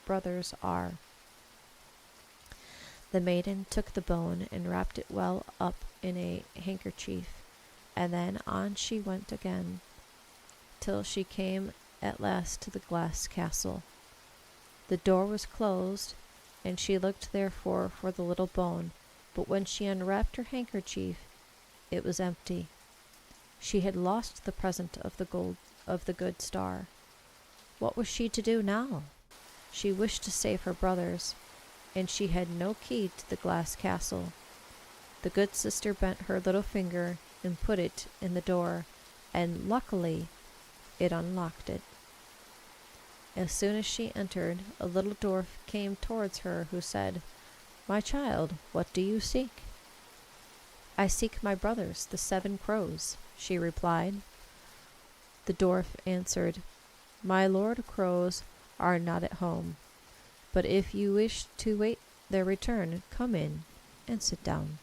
brothers are. The maiden took the bone and wrapped it well up in a handkerchief, and then on she went again, till she came at last to the glass castle. The door was closed, and she looked therefore for the little bone, but when she unwrapped her handkerchief, it was empty. She had lost the present of the good star. What was she to do now? She wished to save her brothers, and she had no key to the glass castle. The good sister bent her little finger and put it in the door, and luckily it unlocked it. As soon as she entered, a little dwarf came towards her, who said, My child, what do you seek? I seek my brothers, the 7 crows, she replied. The dwarf answered, My lord crows are not at home, but if you wish to wait their return, come in and sit down.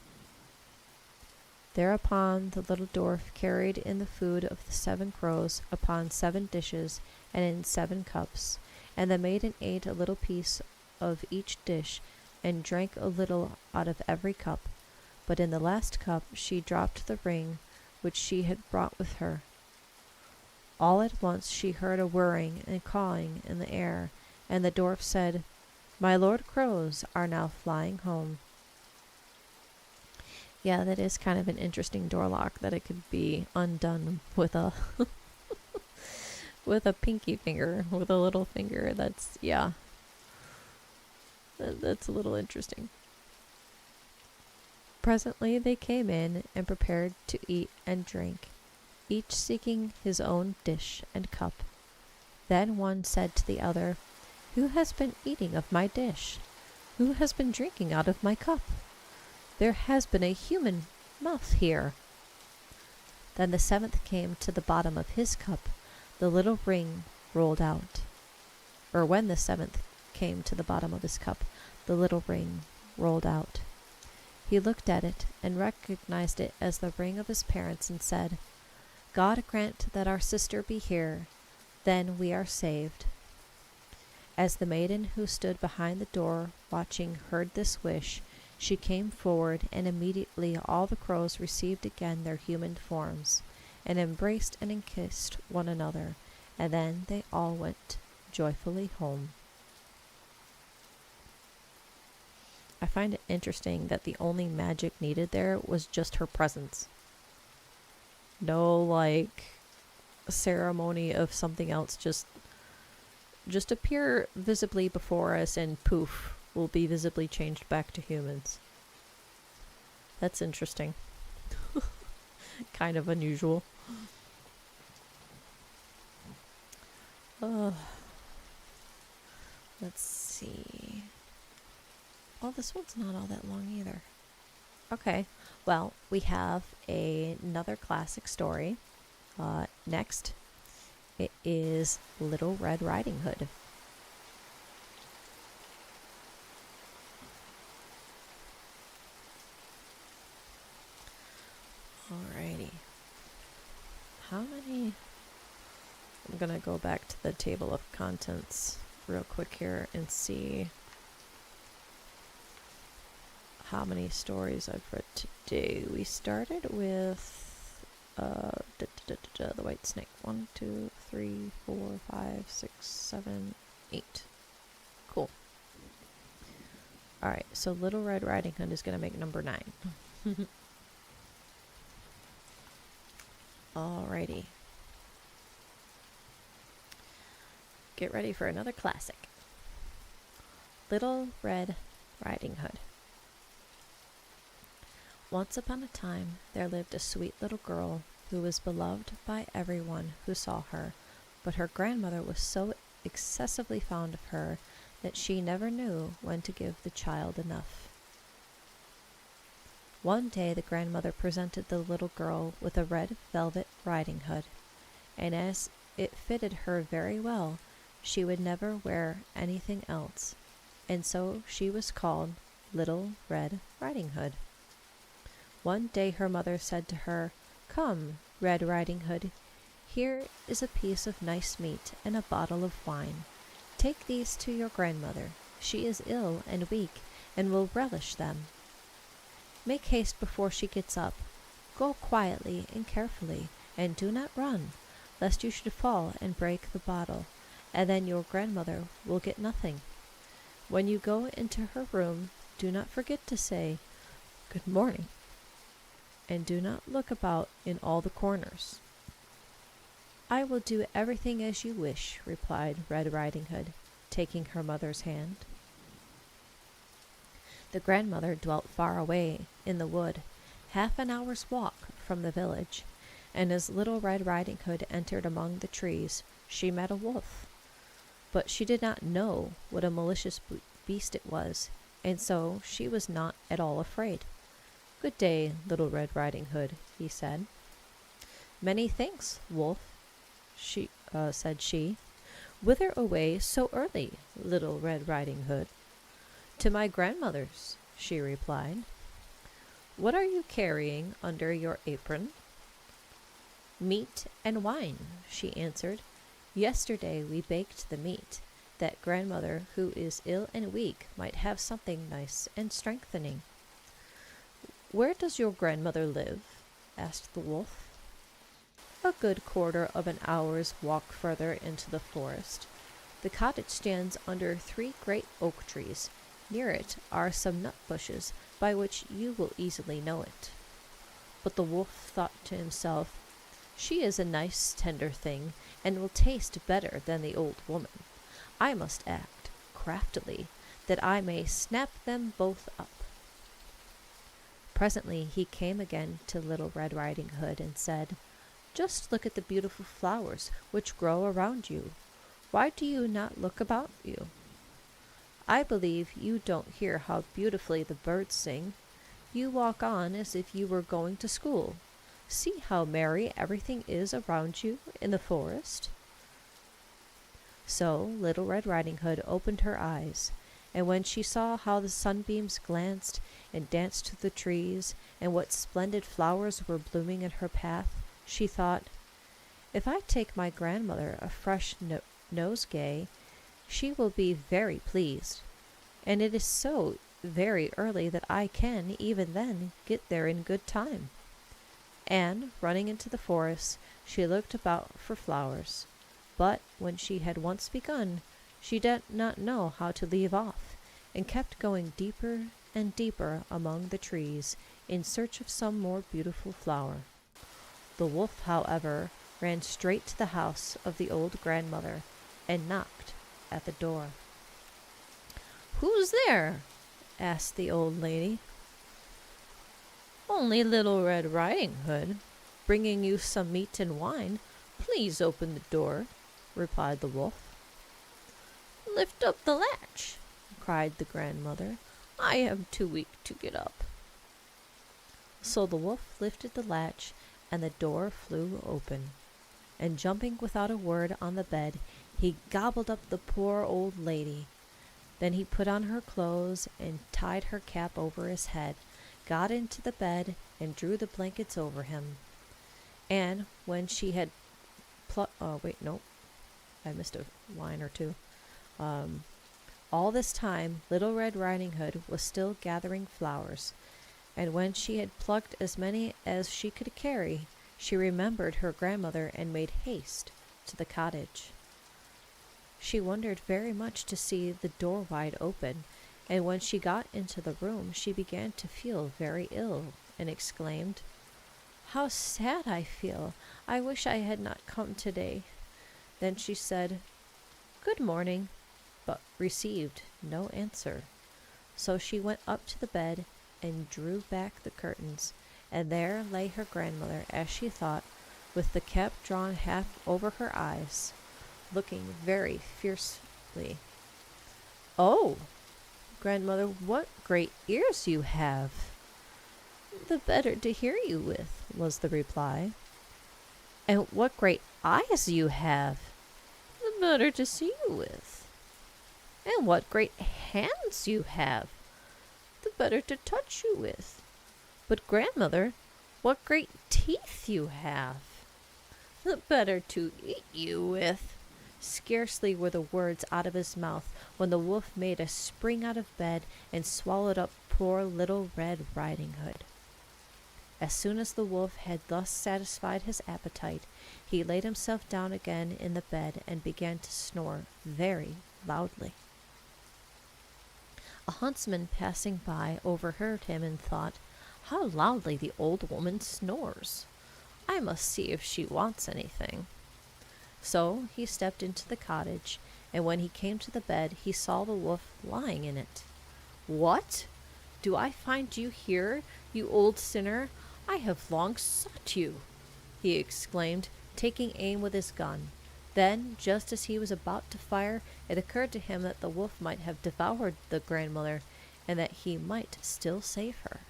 Thereupon the little dwarf carried in the food of the 7 crows upon 7 dishes and in 7 cups, and the maiden ate a little piece of each dish and drank a little out of every cup, but in the last cup she dropped the ring which she had brought with her. All at once she heard a whirring and cawing in the air, and the dwarf said, My lord crows are now flying home. Yeah, that is kind of an interesting door lock, that it could be undone with a with a pinky finger, with a little finger. That's a little interesting. Presently they came in and prepared to eat and drink, each seeking his own dish and cup. Then one said to the other, Who has been eating of my dish? Who has been drinking out of my cup? There has been a human mouth here." Then the seventh came to the bottom of his cup. The little ring rolled out. Or when the seventh came to the bottom of his cup, the little ring rolled out. He looked at it and recognized it as the ring of his parents and said, "God grant that our sister be here, then we are saved." As the maiden who stood behind the door watching heard this wish, she came forward, and immediately all the crows received again their human forms, and embraced and kissed one another, and then they all went joyfully home. I find it interesting that the only magic needed there was just her presence. No, ceremony of something else, just appear visibly before us and poof, will be visibly changed back to humans. That's interesting. Kind of unusual. Let's see. Oh, this one's not all that long either. Okay, well, we have another classic story. Next, it is Little Red Riding Hood. Alrighty. How many... I'm going to go back to the table of contents real quick here and see how many stories I've read today. We started with the White Snake. 1, 2, 3, 4, 5, 6, 7, 8. Cool. Alright, so Little Red Riding Hood is going to make number 9. Alrighty. Get ready for another classic. Little Red Riding Hood. Once upon a time, there lived a sweet little girl who was beloved by everyone who saw her, but her grandmother was so excessively fond of her that she never knew when to give the child enough. One day the grandmother presented the little girl with a red velvet riding hood, and as it fitted her very well, she would never wear anything else, and so she was called Little Red Riding Hood. One day her mother said to her, "Come, Red Riding Hood, here is a piece of nice meat and a bottle of wine. Take these to your grandmother. She is ill and weak, and will relish them. Make haste before she gets up. Go quietly and carefully, and do not run, lest you should fall and break the bottle, and then your grandmother will get nothing. When you go into her room, do not forget to say, 'Good morning,' and do not look about in all the corners." "I will do everything as you wish," replied Red Riding Hood, taking her mother's hand. The grandmother dwelt far away in the wood, half an hour's walk from the village, and as Little Red Riding Hood entered among the trees, she met a wolf. But she did not know what a malicious beast it was, and so she was not at all afraid. "Good day, Little Red Riding Hood," he said. "Many thanks, wolf," said she. "Whither away so early, Little Red Riding Hood?" "To my grandmother's," she replied. "What are you carrying under your apron?" "Meat and wine," she answered. "Yesterday we baked the meat, that grandmother, who is ill and weak, might have something nice and strengthening." "Where does your grandmother live?" asked the wolf. "A good quarter of an hour's walk further into the forest. The cottage stands under 3 great oak trees. Near it are some nut bushes, by which you will easily know it." But the wolf thought to himself, "She is a nice tender thing, and will taste better than the old woman. I must act craftily, that I may snap them both up." Presently he came again to Little Red Riding Hood and said, "Just look at the beautiful flowers which grow around you. Why do you not look about you?" I believe you don't hear how beautifully the birds sing. You walk on as if you were going to school. See how merry everything is around you in the forest." So Little Red Riding Hood opened her eyes, and when she saw how the sunbeams glanced and danced through the trees, and what splendid flowers were blooming in her path, she thought, "If I take my grandmother a fresh nosegay, she will be very pleased, and it is so very early that I can, even then, get there in good time." And, running into the forest, she looked about for flowers. But when she had once begun, she did not know how to leave off, and kept going deeper and deeper among the trees in search of some more beautiful flower. The wolf, however, ran straight to the house of the old grandmother and knocked at the door. "Who's there?" asked the old lady. "Only Little Red Riding Hood, bringing you some meat and wine. Please open the door," replied the wolf. "Lift up the latch," cried the grandmother. "I am too weak to get up." So the wolf lifted the latch, and the door flew open, and jumping without a word on the bed, he gobbled up the poor old lady. Then he put on her clothes and tied her cap over his head, got into the bed, and drew the blankets over him. And when she had I missed a line or two. All this time, Little Red Riding Hood was still gathering flowers, and when she had plucked as many as she could carry, she remembered her grandmother and made haste to the cottage. She wondered very much to see the door wide open, and when she got into the room, she began to feel very ill, and exclaimed, "How sad I feel! I wish I had not come today." Then she said, "Good morning," but received no answer. So she went up to the bed and drew back the curtains, and there lay her grandmother, as she thought, with the cap drawn half over her eyes, looking very fiercely. "Oh, grandmother, what great ears you have!" "The better to hear you with," was the reply. "And what great eyes you have!" "The better to see you with." "And what great hands you have!" "The better to touch you with." "But, grandmother, what great teeth you have!" "The better to eat you with." Scarcely were the words out of his mouth when the wolf made a spring out of bed and swallowed up poor Little Red Riding Hood. As soon as the wolf had thus satisfied his appetite, he laid himself down again in the bed and began to snore very loudly. A huntsman passing by overheard him and thought, "How loudly the old woman snores! I must see if she wants anything." So he stepped into the cottage, and when he came to the bed, he saw the wolf lying in it. "What? Do I find you here, you old sinner? I have long sought you," he exclaimed, taking aim with his gun. Then, just as he was about to fire, it occurred to him that the wolf might have devoured the grandmother, and that he might still save her.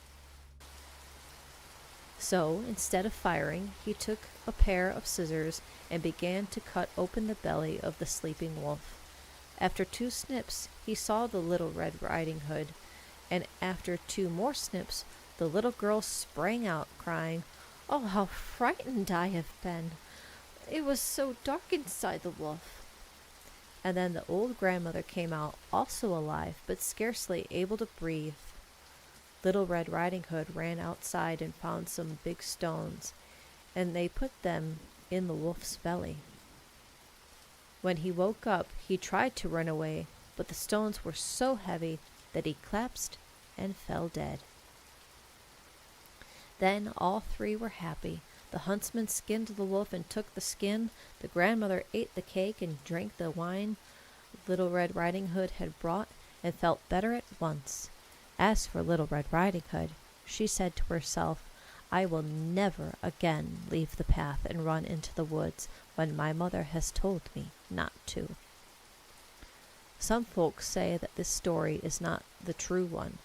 So, instead of firing, he took a pair of scissors and began to cut open the belly of the sleeping wolf. After 2 snips, he saw the Little Red Riding Hood, and after 2 more snips, the little girl sprang out, crying, "Oh, how frightened I have been! It was so dark inside the wolf." And then the old grandmother came out, also alive, but scarcely able to breathe. Little Red Riding Hood ran outside and found some big stones, and they put them in the wolf's belly. When he woke up, he tried to run away, but the stones were so heavy that he collapsed and fell dead. Then all 3 were happy. The huntsman skinned the wolf and took the skin. The grandmother ate the cake and drank the wine Little Red Riding Hood had brought, and felt better at once. As for Little Red Riding Hood, she said to herself, "I will never again leave the path and run into the woods when my mother has told me not to." Some folks say that this story is not the true one,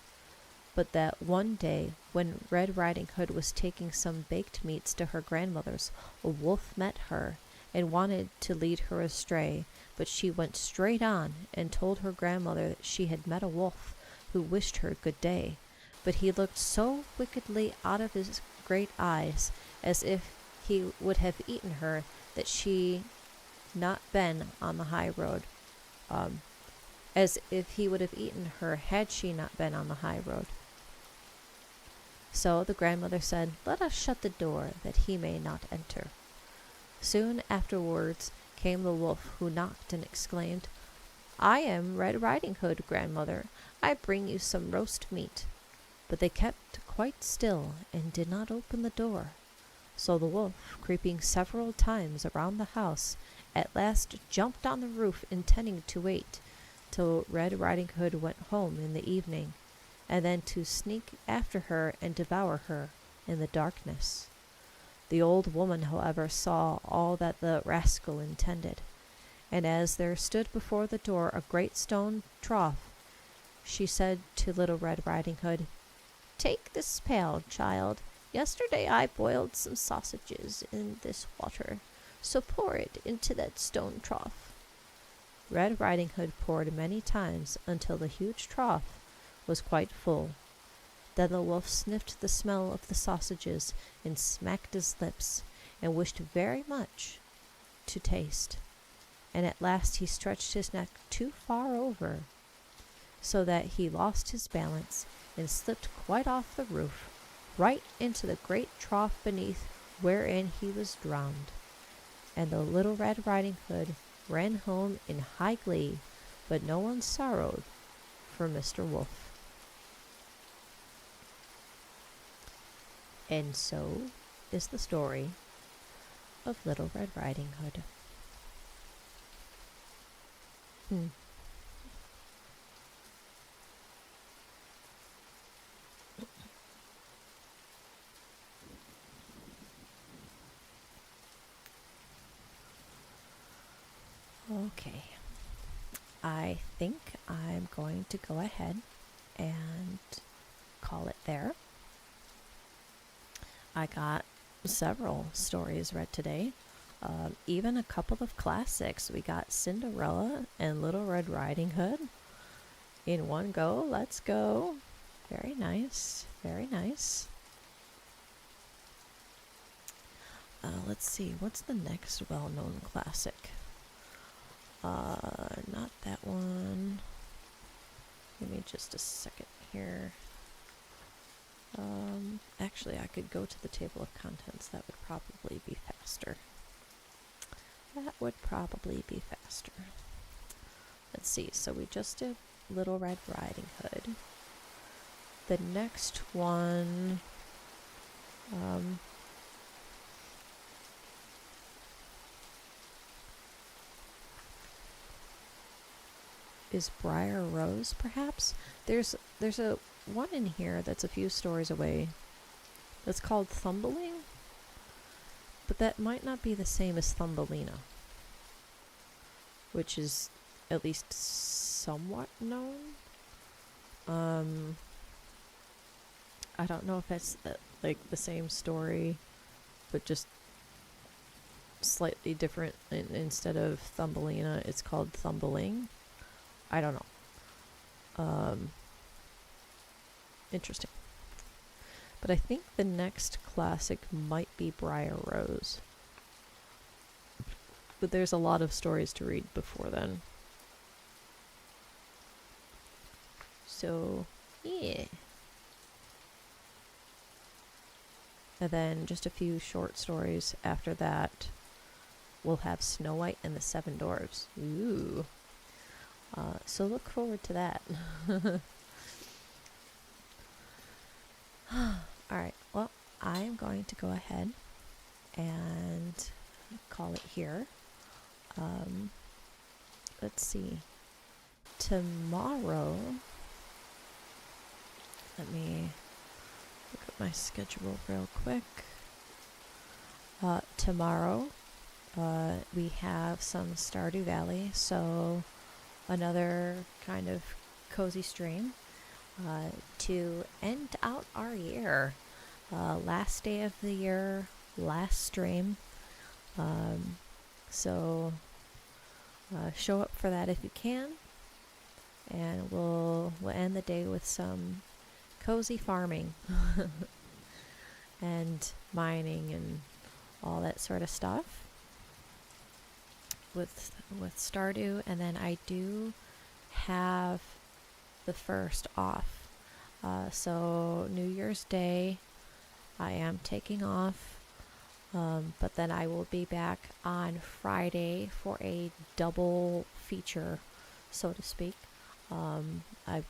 but that one day when Red Riding Hood was taking some baked meats to her grandmother's, a wolf met her and wanted to lead her astray, but she went straight on and told her grandmother that she had met a wolf who wished her good day, but he looked so wickedly out of his great eyes as if he would have eaten her that she not been on the high road, as if he would have eaten her had she not been on the high road. So the grandmother said, "Let us shut the door, that he may not enter." Soon afterwards came the wolf, who knocked and exclaimed, "I am Red Riding Hood, grandmother. I bring you some roast meat." But they kept quite still and did not open the door. So the wolf, creeping several times around the house, at last jumped on the roof, intending to wait till Red Riding Hood went home in the evening, and then to sneak after her and devour her in the darkness. The old woman, however, saw all that the rascal intended, and as there stood before the door a great stone trough, she said to Little Red Riding Hood, "Take this pail, child. Yesterday I boiled some sausages in this water, so pour it into that stone trough." Red Riding Hood poured many times until the huge trough was quite full. Then the wolf sniffed the smell of the sausages and smacked his lips and wished very much to taste. And at last he stretched his neck too far over, so that he lost his balance and slipped quite off the roof, right into the great trough beneath, wherein he was drowned. And the Little Red Riding Hood ran home in high glee, but no one sorrowed for Mr. Wolf. And so is the story of Little Red Riding Hood. Okay, I think I'm going to go ahead and call it there. I got several stories read today, even a couple of classics. We got Cinderella and Little Red Riding Hood in one go. Let's go. Very nice, very nice. Let's see, what's the next well-known classic? Not that one. Give me just a second here. Actually, I could go to the table of contents. That would probably be faster. Let's see. So we just did Little Red Riding Hood. The next one, is Briar Rose, perhaps? There's a one in here that's a few stories away that's called Thumbling, but that might not be the same as Thumbelina, which is at least somewhat known. I don't know if it's like the same story, but just slightly different. Instead of Thumbelina, it's called Thumbling. I don't know. Interesting. But I think the next classic might be Briar Rose. But there's a lot of stories to read before then. So, yeah. And then just a few short stories after that. We'll have Snow White and the Seven Dwarfs. Ooh. So look forward to that. Alright, well, I'm going to go ahead and call it here. Let's see. Tomorrow, let me look at my schedule real quick. Tomorrow, we have some Stardew Valley, so another kind of cozy stream to end out our year. Last day of the year, last stream. So show up for that if you can, and we'll end the day with some cozy farming and mining and all that sort of stuff with Stardew. And then I do have the 1st off, so New Year's Day I am taking off, but then I will be back on Friday for a double feature, so to speak. I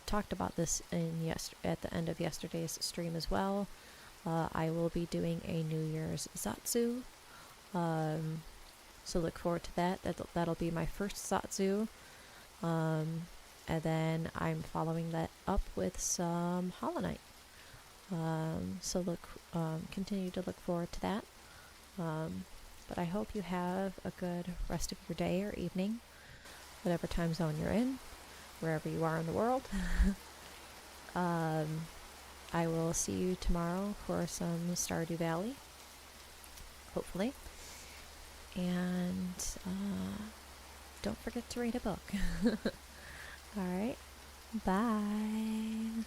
talked about this at the end of yesterday's stream as well. I will be doing a New Year's Zatsu, so look forward to that. That'll be my first Zatsu, and then I'm following that up with some Hollow Knight. So continue to look forward to that. But I hope you have a good rest of your day or evening, whatever time zone you're in, wherever you are in the world. I will see you tomorrow for some Stardew Valley, hopefully. And don't forget to read a book. Alright, bye.